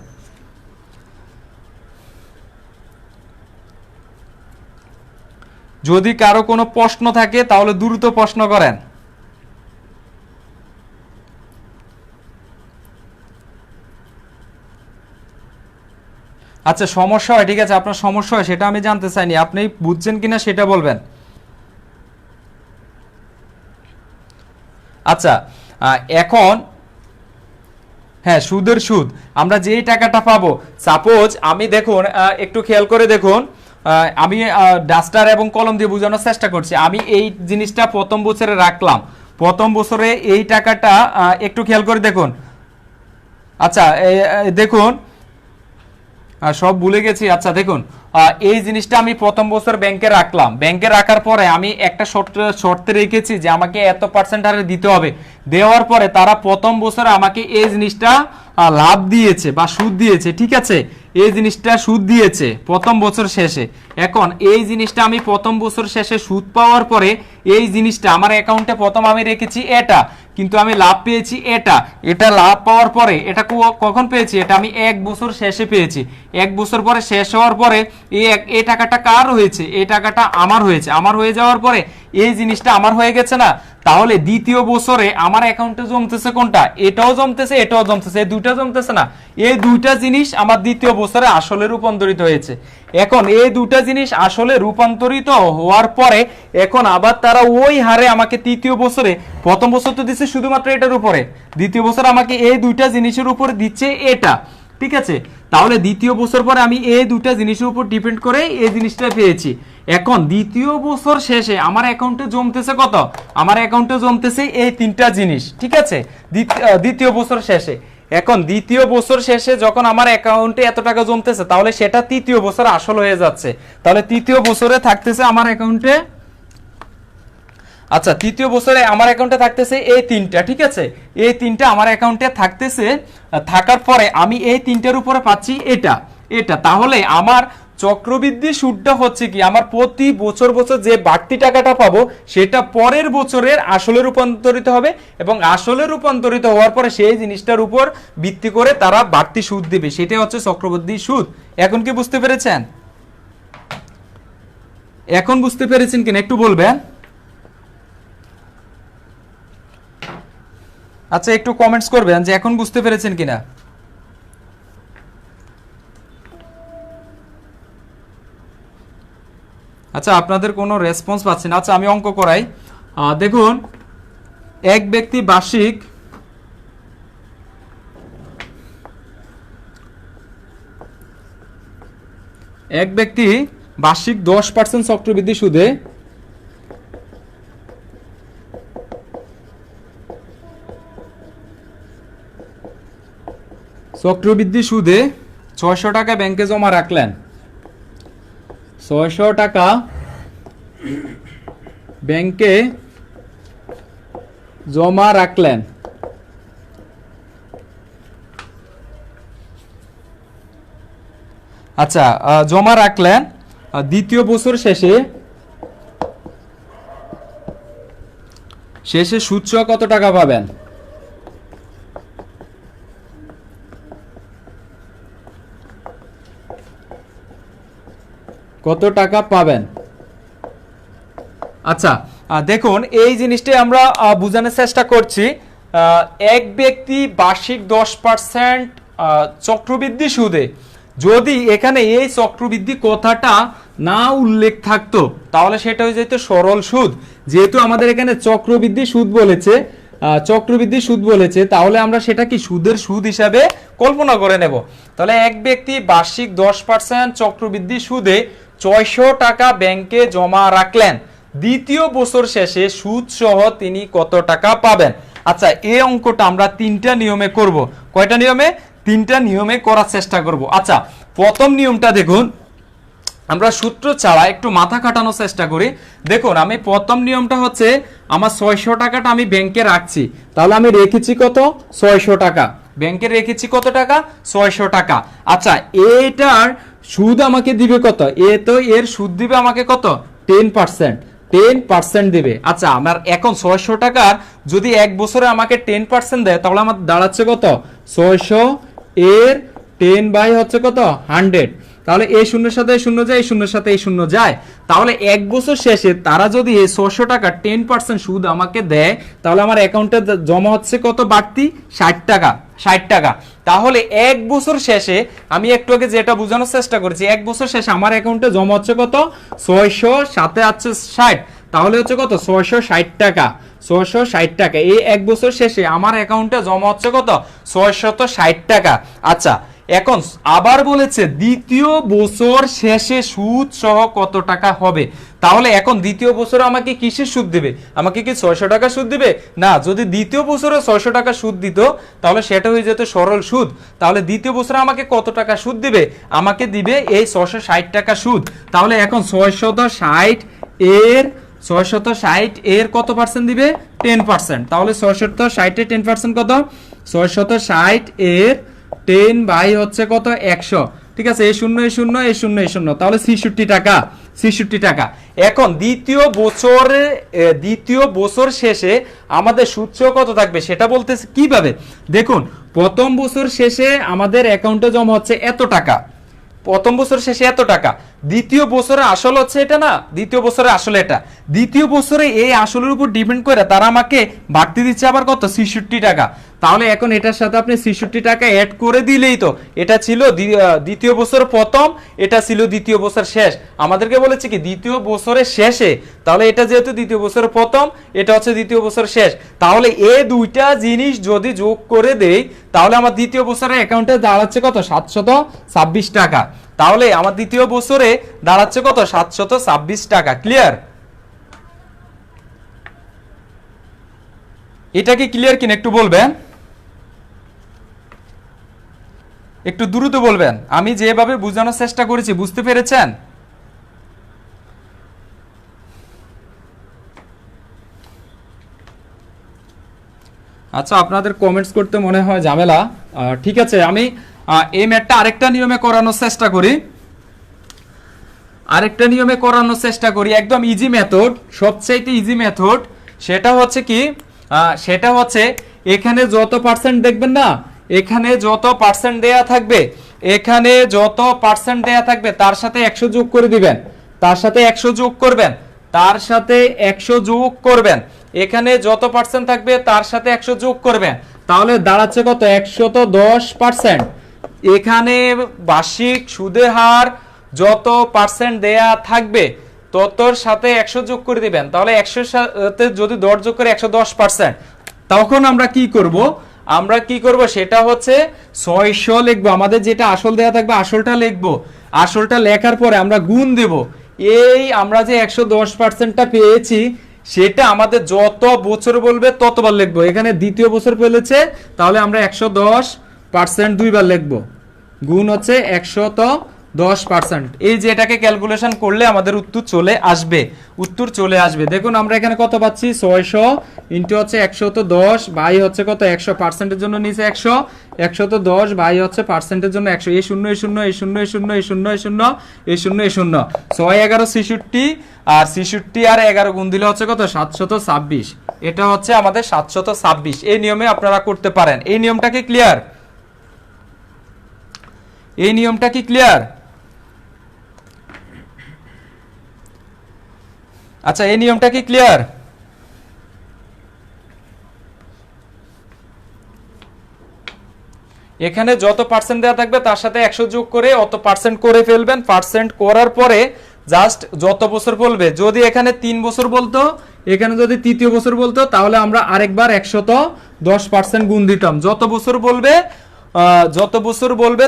যদি কারো কোনো প্রশ্ন থাকে তাহলে দ্রুত প্রশ্ন করেন। আচ্ছা সমস্যা হয়, ঠিক আছে, আপনার সমস্যা হয় সেটা আমি জানতে চাইনি, আপনি বুঝছেন কিনা সেটা বলবেন। আচ্ছা এখন হ্যাঁ সুদের সুদ আমরা যেই টাকাটা পাবো, সাপোজ আমি দেখুন একটু খেয়াল করে দেখুন, আমি ডাস্টার এবং কলম দিয়ে বোঝানোর চেষ্টা করছি। আমি এই জিনিসটা প্রথম বছরে রাখলাম, প্রথম বছরে এই টাকাটা একটু খেয়াল করে দেখুন। আচ্ছা দেখুন সব ভুলে গেছি। আচ্ছা দেখুন এই জিনিসটা আমি প্রথম বছর ব্যাংকে রাখলাম, ব্যাংকে রাখার পরে আমি একটা শর্তে রেখেছি যে আমাকে এত পার্সেন্ট হারে দিতে হবে, দেওয়ার পরে তারা প্রথম বছরে আমাকে এই জিনিসটা লাভ দিয়েছে বা সুদ দিয়েছে, ঠিক আছে, এই জিনিসটা সুদ দিয়েছে প্রথম বছর শেষে। এখন এই জিনিসটা আমি প্রথম বছর শেষে সুদ পাওয়ার পরে এই জিনিসটা আমার অ্যাকাউন্টে প্রথম আমি রেখেছি এটা, কিন্তু আমি লাভ পেয়েছি এটা লাভ পাওয়ার পরে এটা কখন পেয়েছি, এটা আমি এক বছর শেষে পেয়েছি। এক বছর পরে শেষ হওয়ার পরে এই টাকাটা কার হয়েছে, এই টাকাটা আমার হয়েছে, আমার হয়ে যাওয়ার পরে এই জিনিসটা আমার হয়ে গেছে না। তাহলে দ্বিতীয় বছরে আমার অ্যাকাউন্টে জমতেছে কোনটা, এটাও জমতেছে এটাও জমতেছে, এই দুইটা জমতেছে না, এই দুইটা জিনিস আমার দ্বিতীয় বছরে আসলে রূপান্তরিত হয়েছে। এখন এই দুইটা জিনিস আসলে রূপান্তরিত হওয়ার পরে এখন আবার তারা ওই হারে আমাকে তৃতীয় বছরে, প্রথম বছর তো দিচ্ছে শুধুমাত্র এটার উপরে, দ্বিতীয় বছর আমাকে এই দুইটা জিনিসের উপরে দিচ্ছে এটা, ঠিক আছে। তাহলে দ্বিতীয় বছর পরে আমি এই দুইটা জিনিসের উপর ডিপেন্ড করে এই জিনিসটা পেয়েছি। এখন দ্বিতীয় বছর শেষে আমার অ্যাকাউন্টে জমতেছে কত, আমার অ্যাকাউন্টে জমতেছে এই তিনটা জিনিস, ঠিক আছে, দ্বিতীয় বছর শেষে। এখন দ্বিতীয় বছর শেষে যখন আমার অ্যাকাউন্টে এত টাকা জমতেছে তাহলে সেটা তৃতীয় বছর আসল হয়ে যাচ্ছে। তাহলে তৃতীয় বছরে থাকতেছে আমার অ্যাকাউন্টে, আচ্ছা তৃতীয় বছরে আমার অ্যাকাউন্টে থাকতেছে এই তিনটা, ঠিক আছে, এই তিনটা আমার অ্যাকাউন্টে থাকতেছে, থাকার পরে আমি এই তিনটার উপরে পাচ্ছি এটা। তাহলে আমার চক্রবৃদ্ধি সুদটা হচ্ছে কি, আমার প্রতি বছর বছর যে বাড়তি টাকাটা পাবো সেটা পরের বছরের আসলে রূপান্তরিত হবে, এবং আসলে রূপান্তরিত হওয়ার পরে সেই জিনিসটার উপর ভিত্তি করে তারা বাড়তি সুদ দেবে, সেটাই হচ্ছে চক্রবৃদ্ধি সুদ। এখন কি বুঝতে পেরেছেন? এখন বুঝতে পেরেছেন কিনা একটু বলবেন। আচ্ছা একটু কমেন্টস করবেন যে এখন বুঝতে পেরেছেন কিনা। আচ্ছা আপনাদের কোনো রেসপন্স পাচ্ছি না। আচ্ছা আমি অঙ্ক করাই। দেখুন এক ব্যক্তি বার্ষিক এক ব্যক্তি বার্ষিক 10% চক্রবৃদ্ধি সুদে চক্রবৃদ্ধি সুদে 600 টাকা ব্যাংকে জমা রাখলেন। 600 টাকা ব্যাংকে জমা রাখলেন। আচ্ছা জমা রাখলেন, দ্বিতীয় বছর শেষে সুদ সহ কত টাকা পাবেন? কত টাকা পাবেন? আচ্ছা দেখুন এই জিনিসটাই আমরা বোঝানোর চেষ্টা করছি। এক ব্যক্তি বার্ষিক 10% চক্রবৃদ্ধি সুদে, যদি এখানে এই চক্রবৃদ্ধি কথাটা না উল্লেখ থাকতো তাহলে সেটা হয়ে যেত সরল সুদ। যেহেতু আমাদের এখানে চক্রবৃদ্ধি সুদ বলেছে তাহলে আমরা সেটা কি সুদের সুদ হিসাবে কল্পনা করে নেব। তাহলে এক ব্যক্তি বার্ষিক 10% চক্রবৃদ্ধি সুদে 600 টাকা ব্যাংকে জমা রাখলেন, দ্বিতীয় বছর শেষে সুদ সহ তিনি কত টাকা পাবেন? আচ্ছা এই অঙ্কটা আমরা 3টা নিয়মে করব। কয়টা নিয়মে? 3টা নিয়মে করার চেষ্টা করব। আচ্ছা প্রথম নিয়মটা দেখুন, আমরা সূত্র ছাড়া একটু মাথা খাটানোর চেষ্টা করি। দেখুন আমি প্রথম নিয়মটা হচ্ছে আমার 600 টাকাটা আমি ব্যাংকে রাখছি, তাহলে আমি রেখেছি কত? 600 টাকা ব্যাংকে রেখেছি। কত টাকা? 600 টাকা। আচ্ছা এইটার সুদ আমাকে দিবে কত? এর সুদ দিবে আমাকে কত? 10% দিবে। আচ্ছা আমার এখন 600 টাকার যদি এক বছরে আমাকে 10% দেয় তাহলে আমার দাঁড়াচ্ছে কত? 600 এর 10 বাই হচ্ছে কত? 100। তাহলে এই শূন্যের সাথে এই শূন্য যায়, এই শূন্যের সাথে এই শূন্য যায়। তাহলে এক বছর শেষে তারা যদি এই 600 টাকা 10% সুদ আমাকে দেয় তাহলে আমার অ্যাকাউন্টে জমা হচ্ছে কত বাড়তি? 60 টাকা। তাহলে এক বছর শেষে আমি একটু আগে যেটা বোঝানোর চেষ্টা করেছি, এক বছর শেষে আমার অ্যাকাউন্টে জমা হচ্ছে কত? 600 সাথে আছে 60, তাহলে হচ্ছে কত? 660 টাকা। 660 টাকা এই এক বছর শেষে আমার অ্যাকাউন্টে জমা হচ্ছে কত? 660 টাকা। আচ্ছা এখন আবার বলেছে দ্বিতীয় বছর শেষে সুদ সহ কত টাকা হবে। তাহলে এখন দ্বিতীয় বছরে আমাকে কিসের সুদ দিবে? আমাকে কি 600 টাকা সুদ দিবে? না, যদি দ্বিতীয় বছরে 600 টাকা সুদ দিত তাহলে সেটা হয়ে যেত সরল সুদ। তাহলে দ্বিতীয় বছরে আমাকে কত টাকা সুদ দিবে? আমাকে দিবে এই 660 টাকা সুদ। তাহলে এখন 660 এর কত পার্সেন্ট দিবে? 10%। তাহলে 660 এর 10% কত? 660 এর 10 বাই হচ্ছে কত? 100। ঠিক আছে, এই শূন্য এই শূন্য এই শূন্য এই শূন্য, তাহলে 66 টাকা। এখন দ্বিতীয় বছর শেষে আমাদের সুদ কত থাকবে সেটা বলতেছে কিভাবে। দেখুন প্রথম বছর শেষে আমাদের অ্যাকাউন্টে জমা হচ্ছে এত টাকা, প্রথম বছর শেষে এত টাকা। দ্বিতীয় বছরে আসল হচ্ছে এটা না, দ্বিতীয় বছরে আসলে এটা। দ্বিতীয় বছরে এই আসলের উপর ডিপেন্ড করে তারা আমাকে বাড়তি দিচ্ছে আবার কত? 66 টাকা। তাহলে এখন এটার সাথে আপনি 66 টাকা অ্যাড করে দিলেই তো, এটা ছিল দ্বিতীয় বছর প্রথম, এটা ছিল দ্বিতীয় বছর শেষ। আমাদেরকে বলেছে কি দ্বিতীয় বছরের শেষে, তাহলে এটা যেহেতু দ্বিতীয় বছরের প্রথম, এটা হচ্ছে দ্বিতীয় বছর শেষ। তাহলে এই দুইটা জিনিস যদি যোগ করে দেই তাহলে আমার দ্বিতীয় বছরের অ্যাকাউন্টে দাঁড়াচ্ছে কত? 726 টাকা। তাহলে আমার দ্বিতীয় বছরে দাঁড়াচ্ছে কত? 726 টাকা। ক্লিয়ার? এটা কি ক্লিয়ার কিনা একটু বলবেন, একটু দ্রুত বলবেন। আমি যেভাবে বোঝানোর চেষ্টা করেছি বুঝতে পেরেছেন? আচ্ছা আপনাদের কমেন্টস করতে মনে হয় ঝামেলা। ঠিক আছে, আমি এই ম্যাথটা আরেকটা নিয়মে করানোর চেষ্টা করি, একদম ইজি মেথড, সবচেয়ে ইজি মেথড। সেটা হচ্ছে কি, সেটা হচ্ছে এখানে যত পার্সেন্ট দেখবেন না, এখানে যত পার্সেন্ট দেয়া থাকবে, তার সাথে 100 যোগ করে দিবেন, তার সাথে 100 যোগ করবেন, এখানে যত পার্সেন্ট থাকবে তার সাথে 100 যোগ করবেন, তাহলে দাঁড়াচ্ছে কত? 110%। এখানে বার্ষিক সুদের হার যত পার্সেন্ট দেয়া থাকবে ততর সাথে 100 যোগ করে দিবেন, তাহলে 100 সাথে যদি 10 যোগ করে 110%, তখন আমরা কি করব, সেটা হচ্ছে 600 লিখবো। আমাদের যেটা আসল দেয়া থাকবে আসলটা লিখবো, আসলটা লেখার পরে আমরা গুণ দেব। এই আমরা যে 110%টা পেয়েছি সেটা আমাদের যত বছর বলবে ততবার লিখবো। এখানে দ্বিতীয় বছর পেলেছে, তাহলে আমরা 110% দুইবার লিখবো, গুণ হচ্ছে 110%। এই যে এটাকে ক্যালকুলেশন করলে আমাদের উত্তর চলে আসবে। দেখুন আমরা এখানে কত পাচ্ছি, 600 ইন্টু হচ্ছে 110 বাই হচ্ছে কত 100%-এর জন্য নিচে 100, 110 বাই হচ্ছে পার্সেন্টের জন্য 100, এই 0 এই 0 এই 0 এই 0 এই 0 এই 0 এই 0 এই 0, 6 11 66, আর 66 আর 11 গুণ দিলে হচ্ছে কত 726। এটা হচ্ছে আমাদের 726। এই নিয়মে আপনারা করতে পারেন। এই নিয়মটা কি ক্লিয়ার? আচ্ছা, এই নিয়মটা কি ক্লিয়ার? এখানে যত পার্সেন্ট দেওয়া থাকবে তার সাথে 100 যোগ করে অত পার্সেন্ট করে ফেলবেন। পার্সেন্ট করার পরে জাস্ট যত বছর বলবে, যদি এখানে 3 বছর বলতো, এখানে যদি তৃতীয় বছর বলতো, তাহলে আমরা আরেকবার 110% গুণ দিতাম। যত বছর বলবে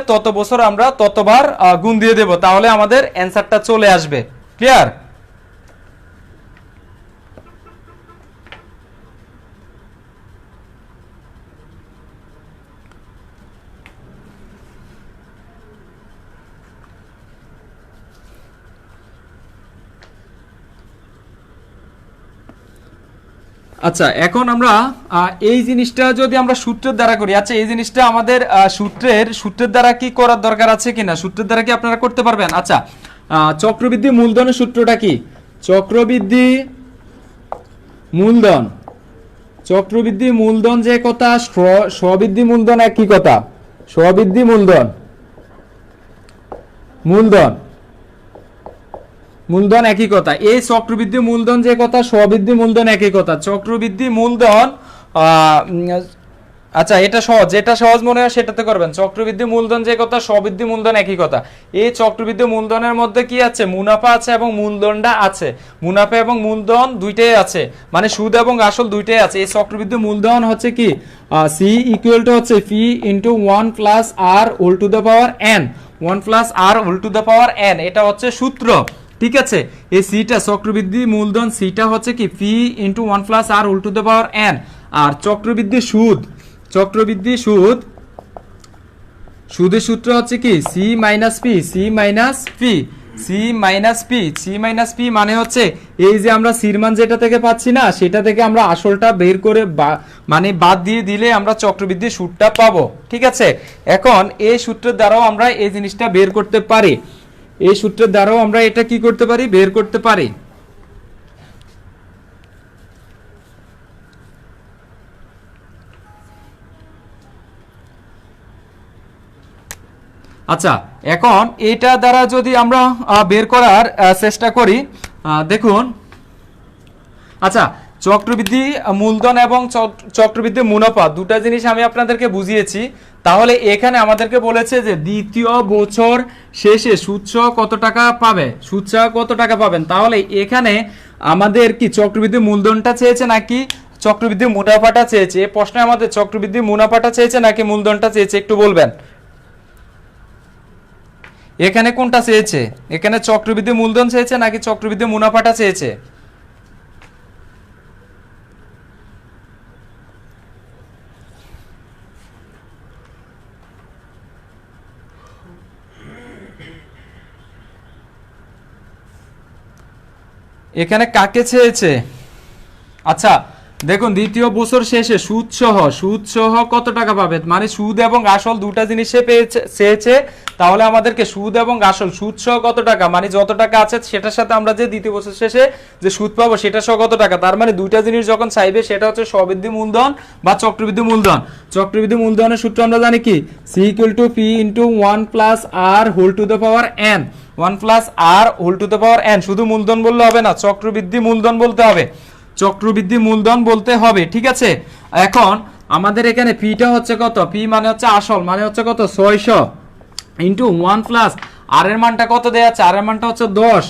তত বছর আমরা ততবার গুণ দিয়ে দেব, তাহলে আমাদের অ্যানসারটা চলে আসবে। ক্লিয়ার? আচ্ছা, এখন আমরা এই জিনিসটা যদি আমরা সূত্রের দ্বারা করি, আচ্ছা এই জিনিসটা আমাদের সূত্রের দ্বারা কি করার দরকার আছে কিনা, সূত্রের দ্বারা কি আপনারা করতে পারবেন? আচ্ছা, চক্রবৃদ্ধি মূলধনের সূত্রটা কি? চক্রবৃদ্ধি মূলধন যে কথা, স্ববৃদ্ধি মূলধন একই কথা। স্ববৃদ্ধি মূলধন একই কথা। এই চক্রবৃদ্ধি মূলধন যে কথা, স্ববৃদ্ধি মূলধন একই কথা। চক্রবৃদ্ধি মূলধন, আচ্ছা এটা সহজ, যেটা সহজ মনে হয় সেটাতে করবেন। চক্রবৃদ্ধি মূলধন যে কথা, স্ববৃদ্ধি মূলধন একই কথা। এই চক্রবৃদ্ধি মূলধনের মধ্যে কি আছে, মুনাফা আছে এবং মূলধনটা আছে। মুনাফা এবং মূলধন দুইটাই আছে, মানে সুদ এবং আসল দুইটাই আছে। এই চক্রবৃদ্ধি মূলধন হচ্ছে কি, সি ইকুয়াল টু হচ্ছে P into 1 plus R whole to the power N, 1 plus R whole to the power N, এটা হচ্ছে সূত্র। ঠিক আছে, এই সিটা চক্রবৃদ্ধি মূলধন, সিটা হচ্ছে কি P into 1 plus R whole to the power N. আর চক্রবৃদ্ধি সুদের সূত্র হচ্ছে কি সি মাইনাস পি মানে হচ্ছে এই যে আমরা সির মান যেটা থেকে পাচ্ছি না, সেটা থেকে আমরা আসলটা বের করে মানে বাদ দিয়ে দিলে আমরা চক্রবৃদ্ধি সুদটা পাবো। ঠিক আছে, এখন এই সূত্রের দ্বারাও আমরা এই জিনিসটা বের করতে পারি। এই সূত্রের দ্বারাও আমরা এটা কি করতে পারি, বের করতে পারি। আচ্ছা, এখন এটা দ্বারা যদি আমরা বের করার চেষ্টা করি, দেখুন, আচ্ছা চক্রবৃদ্ধি মূলধন এবং চক্রবৃদ্ধি মুনাফা দুটা জিনিস আমি আপনাদেরকে বুঝিয়েছি। তাহলে এখানে আমাদেরকে বলেছে যে দ্বিতীয় বছর শেষে সুদসহ কত টাকা পাবেন। তাহলে এখানে আমাদের কি চক্রবৃদ্ধি মূলধনটা চেয়েছে নাকি চক্রবৃদ্ধি মুনাফাটা চেয়েছে? এই প্রশ্নে আমাদের চক্রবৃদ্ধি মুনাফাটা চেয়েছে নাকি মূলধনটা চেয়েছে, একটু বলবেন। এখানে কোনটা চেয়েছে? এখানে চক্রবৃদ্ধি মূলধন চেয়েছে নাকি চক্রবৃদ্ধি মুনাফাটা চেয়েছে? এখানে কাকে চেয়েছে? আচ্ছা দেখুন, দ্বিতীয় বছর শেষে সুদসহ কত টাকা পাবে, মানে সুদ এবং আসল দুটা জিনিসে চেয়েছে। তাহলে আমাদেরকে সুদ এবং আসল, সুদসহ কত টাকা, মানে যত টাকা আছে সেটার সাথে আমরা যে দ্বিতীয় বছর শেষে যে সুদ পাবো সেটা সহ কত টাকা, তার মানে দুইটা জিনিস যখন চাইবে সেটা হচ্ছে স্ববৃদ্ধি মূলধন বা চক্রবৃদ্ধি মূলধন। চক্রবৃদ্ধি মূলধনের সূত্র আমরা জানি কি, C equal to P into 1 plus R whole to the power N, 1 plus R whole to the power N. শুধু মূলধন বললে হবে না, চক্রবৃদ্ধি মূলধন বলতে হবে, ঠিক আছে। এখন আমাদের এখানে পিটা হচ্ছে কত, পি মানে হচ্ছে আসল, মানে হচ্ছে কত 600 ইন্টু 1 প্লাস আর এর মানটা কত দেয়া আছে, আর এর মানটা হচ্ছে 10,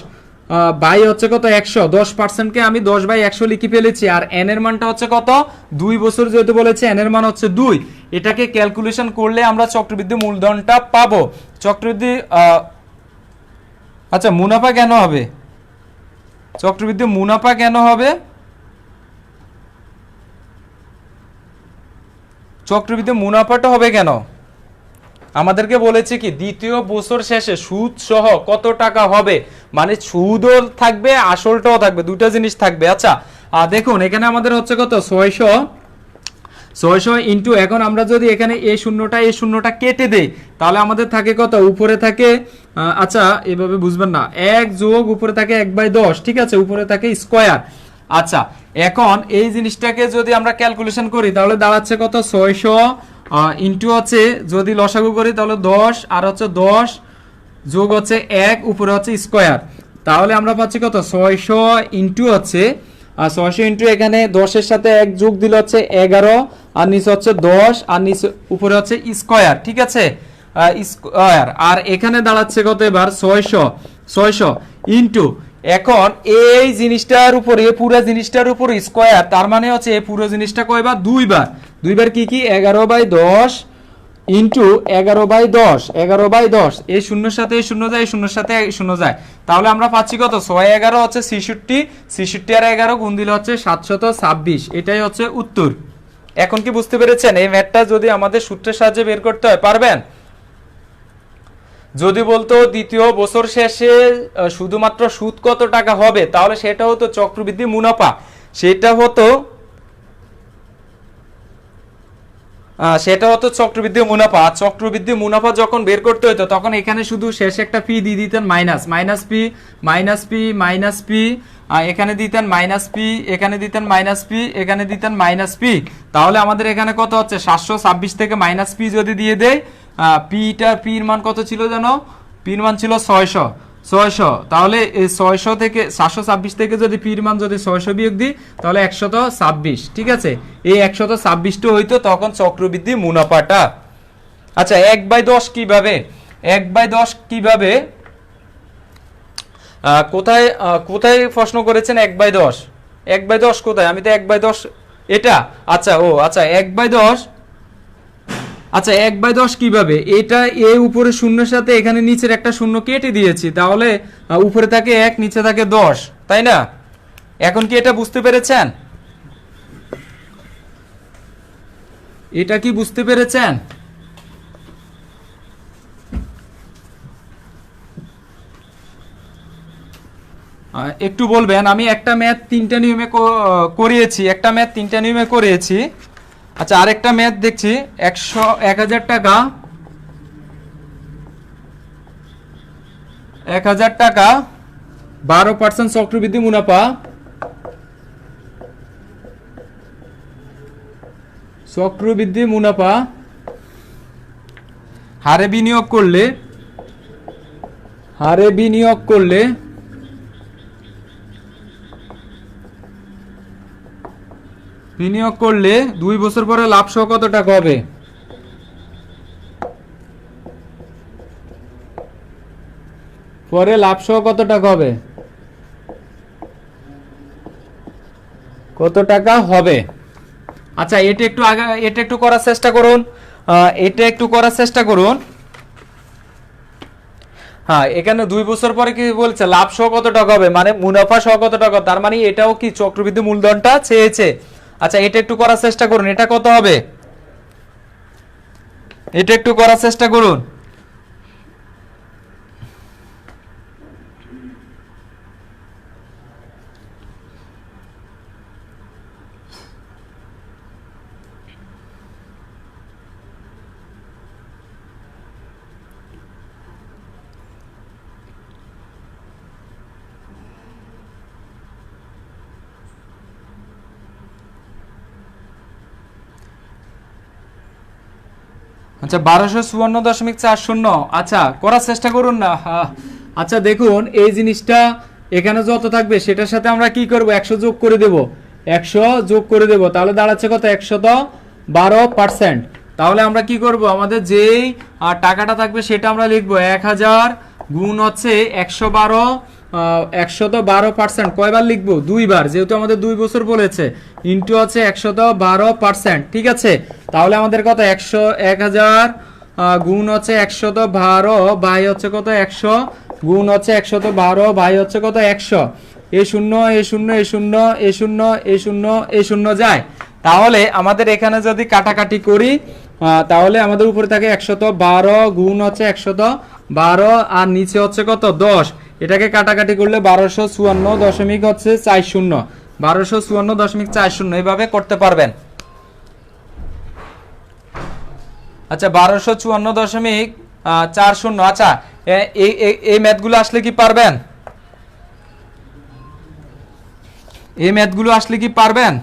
বাই হচ্ছে কত 100, 10%কে আমি 10/100 লিখে ফেলেছি। আর এন এর মানটা হচ্ছে কত 2 বছর যেহেতু বলেছে এন এর মান হচ্ছে 2। এটাকে ক্যালকুলেশন করলে আমরা চক্রবৃদ্ধি মূলধনটা পাবো। চক্রবৃদ্ধি আচ্ছা মুনাফা কেন হবে, চক্রবৃদ্ধি মুনাফা কেন হবে, চক্রবৃদ্ধি মুনাফাটা হবে কেন? আমাদেরকে বলেছে কি দ্বিতীয় বছর শেষে সুদ সহ কত টাকা হবে, মানে সুদও থাকবে আসলটাও থাকবে, দুটো জিনিস থাকবে। আচ্ছা দেখুন এখানে আমাদের হচ্ছে কত 600 ইন্টু, এখন আমরা যদি এখানে এই শূন্যটা কেটে দেই তাহলে আমাদের থাকে কত, উপরে থাকে আচ্ছা এভাবে বুঝবেন না, 1 যোগ উপরে থাকে 1/10, ঠিক আছে, উপরে থাকে স্কয়ার। আচ্ছা এখন এই জিনিসটাকে যদি আমরা ক্যালকুলেশন করি তাহলে দাঁড়াচ্ছে কত 600 ইন্টু হচ্ছে যদি লসাগু করি তাহলে 10 আর হচ্ছে 10 যোগ হচ্ছে 1 উপরে হচ্ছে স্কয়ার, তাহলে আমরা পাচ্ছি কত 600 ইন্টু হচ্ছে 600 ইন্টু এখানে 10 এর সাথে 1 যোগ দিলে হচ্ছে 11 আর নিচে হচ্ছে 10 আর নিচে উপরে হচ্ছে স্কয়ার, ঠিক আছে, স্কয়ার। আর এখানে দাঁড়াচ্ছে কত এবার 600 ইন্টু, এখন এই জিনিসটার উপরে পুরো জিনিসটার উপর স্কয়ার, তার মানে হচ্ছে এই পুরো জিনিসটা কয়বার, দুইবার কি 11/10 ইন্টু 11/10 এই শূন্যর সাথে এই শূন্য যায়, এই শূন্যর সাথে এই শূন্য যায়, তাহলে আমরা পাচ্ছি কত 6 11 হচ্ছে 66 আর 11 গুণ দিলে হচ্ছে 726, এটাই হচ্ছে উত্তর। এখন কি বুঝতে পেরেছেন? এই ম্যাথটা যদি আমাদের সূত্রের সাহায্যে বের করতে হয় পারবেন? যদি বলতো দ্বিতীয় বছর শেষে শুধুমাত্র সুদ কত টাকা হবে, তাহলে সেটা হতো চক্রবৃদ্ধি মুনাফা, সেটা হতো চক্রবৃদ্ধি মুনাফা। আর চক্রবৃদ্ধি মুনাফা যখন বের করতে হতো তখন এখানে শুধু শেষে একটা পি দিয়ে দিতেন, মাইনাস পি, এখানে দিতেন মাইনাস পি, এখানে দিতেন মাইনাস পি, এখানে দিতেন মাইনাস পি, তাহলে আমাদের এখানে কত হচ্ছে 726 থেকে মাইনাস পি যদি দিয়ে দেয়, পির মান কত ছিল জানো, পির মান ছিল 600, তাহলে এই 600 থেকে 726 থেকে যদি পির মান যদি 600 বিয়োগ দিই তাহলে 126, ঠিক আছে, এই 126টা হইতো তখন চক্রবৃদ্ধি মুনাফাটা। আচ্ছা 1/10 কিভাবে, 1/10 কিভাবে, কোথায় প্রশ্ন করেছেন 1/10 কোথায়, আমি তো 1/10 এটা, আচ্ছা 1/10, আচ্ছা 1/10 কিভাবে, এটা এ উপরে শূন্যের সাথে এখানে নিচের একটা শূন্য কেটে দিয়েছি, তাহলে উপরে থাকে 1 নিচে থাকে 10, তাই না? এখন কি এটা বুঝতে পেরেছেন, এটা কি বুঝতে পেরেছেন? একটু বলবেন, আমি একটা ম্যাথ 3টা নিয়মে করিয়েছি, আচ্ছা আরেকটা ম্যাথ দেখছি, 1000 টাকা 12% চক্রবৃদ্ধি মুনাফা হারে বিনিয়োগ করলে 2 বছর পরে লাভ সহ কত টাকা হবে, কত টাকা হবে? আচ্ছা এটা একটু করার চেষ্টা করুন, হ্যাঁ এখানে 2 বছর পরে কি বলছে লাভ সহ কত টাকা হবে, মানে মুনাফা সহ কত টাকা, তার মানে এটাও কি চক্রবৃদ্ধি মূলধনটা চেয়েছে। আচ্ছা এটা একটু করার চেষ্টা করুন, এটা কত হবে, এটা একটু করার চেষ্টা করুন। আচ্ছা 1254.40, আচ্ছা করার চেষ্টা করুন না। আচ্ছা দেখুন এই জিনিসটা এখানে যত থাকবে সেটার সাথে আমরা কি করব, 100 যোগ করে দেব, তাহলে দাঁড়াচ্ছে কত 112%। তাহলে আমরা কি করব, আমাদের যেই টাকাটা থাকবে সেটা আমরা লিখবো 1000 গুণ হচ্ছে 112 112%, কয়বার লিখবো? 2 বার, যেহেতু আমাদের 2 বছর বলেছে, ইন্টু হচ্ছে 112%, ঠিক আছে। তাহলে আমাদের কত? 1000 গুণ হচ্ছে 112 বাই হচ্ছে কত? 100 গুণ হচ্ছে 112 বাই হচ্ছে কত? 100। এ শূন্য এ শূন্য এ শূন্য এ শূন্য এ শূন্য এ শূন্য যায়। তাহলে আমাদের এখানে যদি কাটাকাটি করি, তাহলে আমাদের উপরে থাকে 112 গুণ হচ্ছে 112 আর নিচে হচ্ছে কত? 10। এটাকে কাটাকাটি করলে 1254 হচ্ছে 40, 1254.40 এইভাবে করতে পারবেন। আচ্ছা 1254.40। আচ্ছা এই ম্যাথগুলো আসলে কি পারবেন? এই ম্যাথগুলো আসলে কি পারবেন?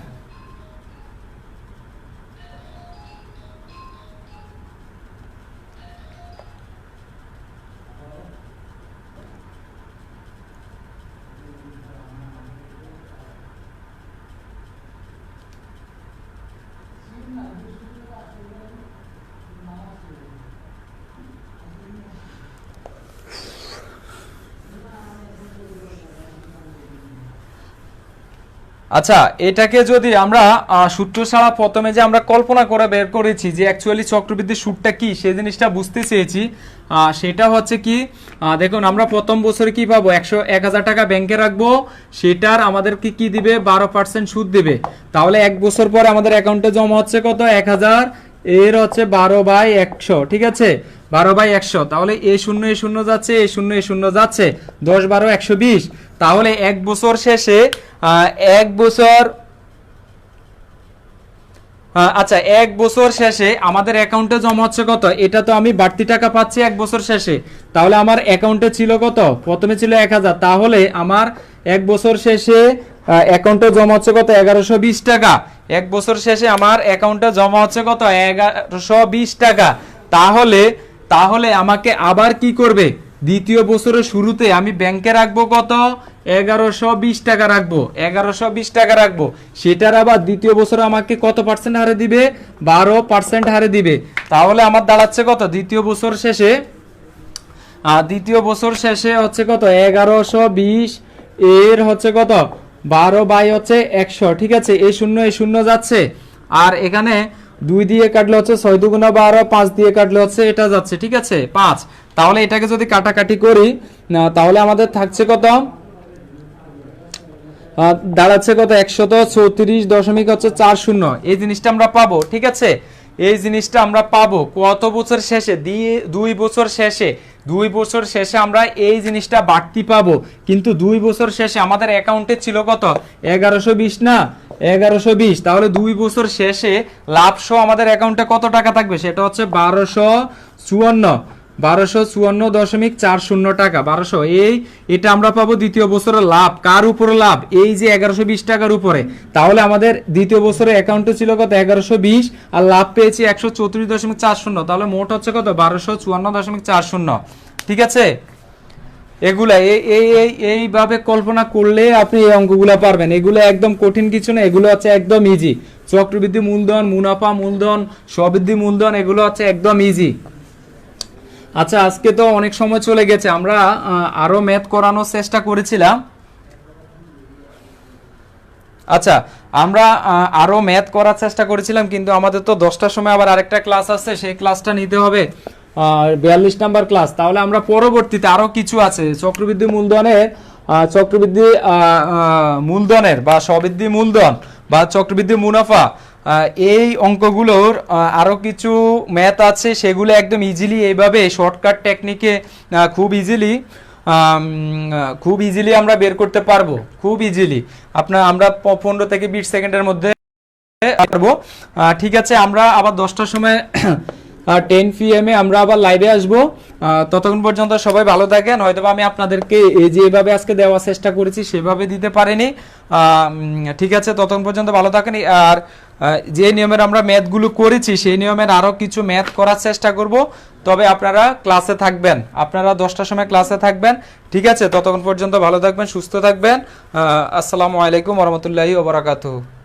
আচ্ছা এটাকে যদি আমরা সূত্র ছাড়া প্রথমে যে আমরা কল্পনা করে বের করেছি যে অ্যাকচুয়ালি চক্রবৃদ্ধির সুদটা কি, সেই জিনিসটা বুঝতে চেয়েছি। সেটা হচ্ছে কি, দেখুন আমরা প্রথম বছরে কি পাবো? 1000 টাকা ব্যাংকে রাখবো, সেটার আমাদেরকে কি দিবে? 12% সুদ দিবে। তাহলে 1 বছর পরে আমাদের অ্যাকাউন্টে জমা হচ্ছে কত? 1000, এর হচ্ছে 12/100, ঠিক আছে, 12/100। তাহলে এ শূন্য এ শূন্য যাচ্ছে, এ শূন্য এ শূন্য যাচ্ছে, 10 12 120। তাহলে 1 বছর শেষে 1 বছর আচ্ছা 1 বছর শেষে আমাদের অ্যাকাউন্টে জমা হচ্ছে কত? এটা তো আমি বাড়তি টাকা পাচ্ছি 1 বছর শেষে। তাহলে আমার অ্যাকাউন্টে ছিল কত? প্রথমে ছিল 1000, তাহলে আমার 1 বছর শেষে অ্যাকাউন্টে জমা হচ্ছে কত? 1120 টাকা। 1 বছর শেষে আমার অ্যাকাউন্টে জমা হচ্ছে কত? 1120 টাকা। তাহলে আমাকে আবার কি করবে? দ্বিতীয় বছরের শুরুতে আমি ব্যাংকে রাখবো কত? 1120 টাকা রাখবো, 1120 টাকা রাখবো। সেটার আবার দ্বিতীয় বছরে আমাকে কত পার্সেন্ট হারে দিবে? 12% হারে দিবে। তাহলে আমার দাঁড়াচ্ছে কত? দ্বিতীয় বছর শেষে হচ্ছে কত? 1120 এর হচ্ছে কত? 12 বাই হচ্ছে 100, ঠিক আছে। এই শূন্য যাচ্ছে, আর এখানে 2 দিয়ে কাটলে হচ্ছে 6 দুগুণা 12, 5 দিয়ে কাটলে হচ্ছে এটা যাচ্ছে, ঠিক আছে, 5। তাহলে এটাকে যদি কাটাকাটি করি, তাহলে আমাদের থাকছে কত? দাঁড়াচ্ছে কত? 134.40 এই জিনিসটা আমরা পাবো, ঠিক আছে। এই জিনিসটা আমরা পাবো কত বছর শেষে? 2 বছর শেষে। 2 বছর শেষে আমরা এই জিনিসটা বাড়তি পাবো, কিন্তু 2 বছর শেষে আমাদের অ্যাকাউন্টে ছিল কত? 1120 না, 1120। তাহলে 2 বছর শেষে লাভ সহ আমাদের অ্যাকাউন্টে কত টাকা থাকবে? সেটা হচ্ছে 1254.40 টাকা, 1200। এটা আমরা পাবো দ্বিতীয় বছরের লাভ। কার উপরে লাভ? এই যে 1120 টাকার উপরে। তাহলে আমাদের দ্বিতীয় বছরের অ্যাকাউন্টে ছিল কত? 1120, আর লাভ পেয়েছি 134.40। তাহলে মোট হচ্ছে কত? 1254.40, ঠিক আছে। এগুলা এইভাবে কল্পনা করলে আপনি এই অঙ্কগুলা পারবেন। এগুলো একদম কঠিন কিছু না, এগুলো হচ্ছে একদম ইজি। চক্রবৃদ্ধি মূলধন, মুনাফা মূলধন, স্ববৃদ্ধি মূলধন, এগুলো হচ্ছে একদম ইজি। আচ্ছা আজকে তো অনেক সময় চলে গেছে, আমরা আরো ম্যাথ করানোর চেষ্টা করেছিলাম। আচ্ছা আমরা আরো ম্যাথ করার চেষ্টা করেছিলাম, কিন্তু আমাদের তো 10টার সময় আবার আরেকটা ক্লাস আছে, সেই ক্লাসটা নিতে হবে, 42 নাম্বার ক্লাস। তাহলে আমরা পরবর্তীতে আরো কিছু আছে চক্রবৃদ্ধি মূলধনের বা স্ববৃদ্ধি মূলধন বা চক্রবৃদ্ধি মুনাফা, এই অঙ্কগুলোর আরো কিছু ম্যাথ আছে, সেগুলো একদম ইজিলি এইভাবে শর্টকাট টেকনিকে খুব ইজিলি আমরা বের করতে পারবো, খুব ইজিলি। আমরা 15 থেকে 20 সেকেন্ডের মধ্যে পারবো, ঠিক আছে। আমরা আবার 10টার সময় 10 PM আমরা আবার লাইভে আসবো। ততক্ষণ পর্যন্ত সবাই ভালো থাকেন। হয়তো আমি আপনাদেরকে এই যেভাবে আজকে দেওয়ার চেষ্টা করেছি সেভাবে দিতে পারিনি, ঠিক আছে। ততক্ষণ পর্যন্ত ভালো থাকেন। আর যে নিয়মের আমরা ম্যাথগুলো করেছি সেই নিয়মের আরো কিছু ম্যাথ করার চেষ্টা করব। তবে আপনারা ক্লাসে থাকবেন, আপনারা 10টার সময় ক্লাসে থাকবেন, ঠিক আছে। ততক্ষণ পর্যন্ত ভালো থাকবেন, সুস্থ থাকবেন। আসসালামু আলাইকুম ওয়া রাহমাতুল্লাহি ওয়া বারাকাতুহু।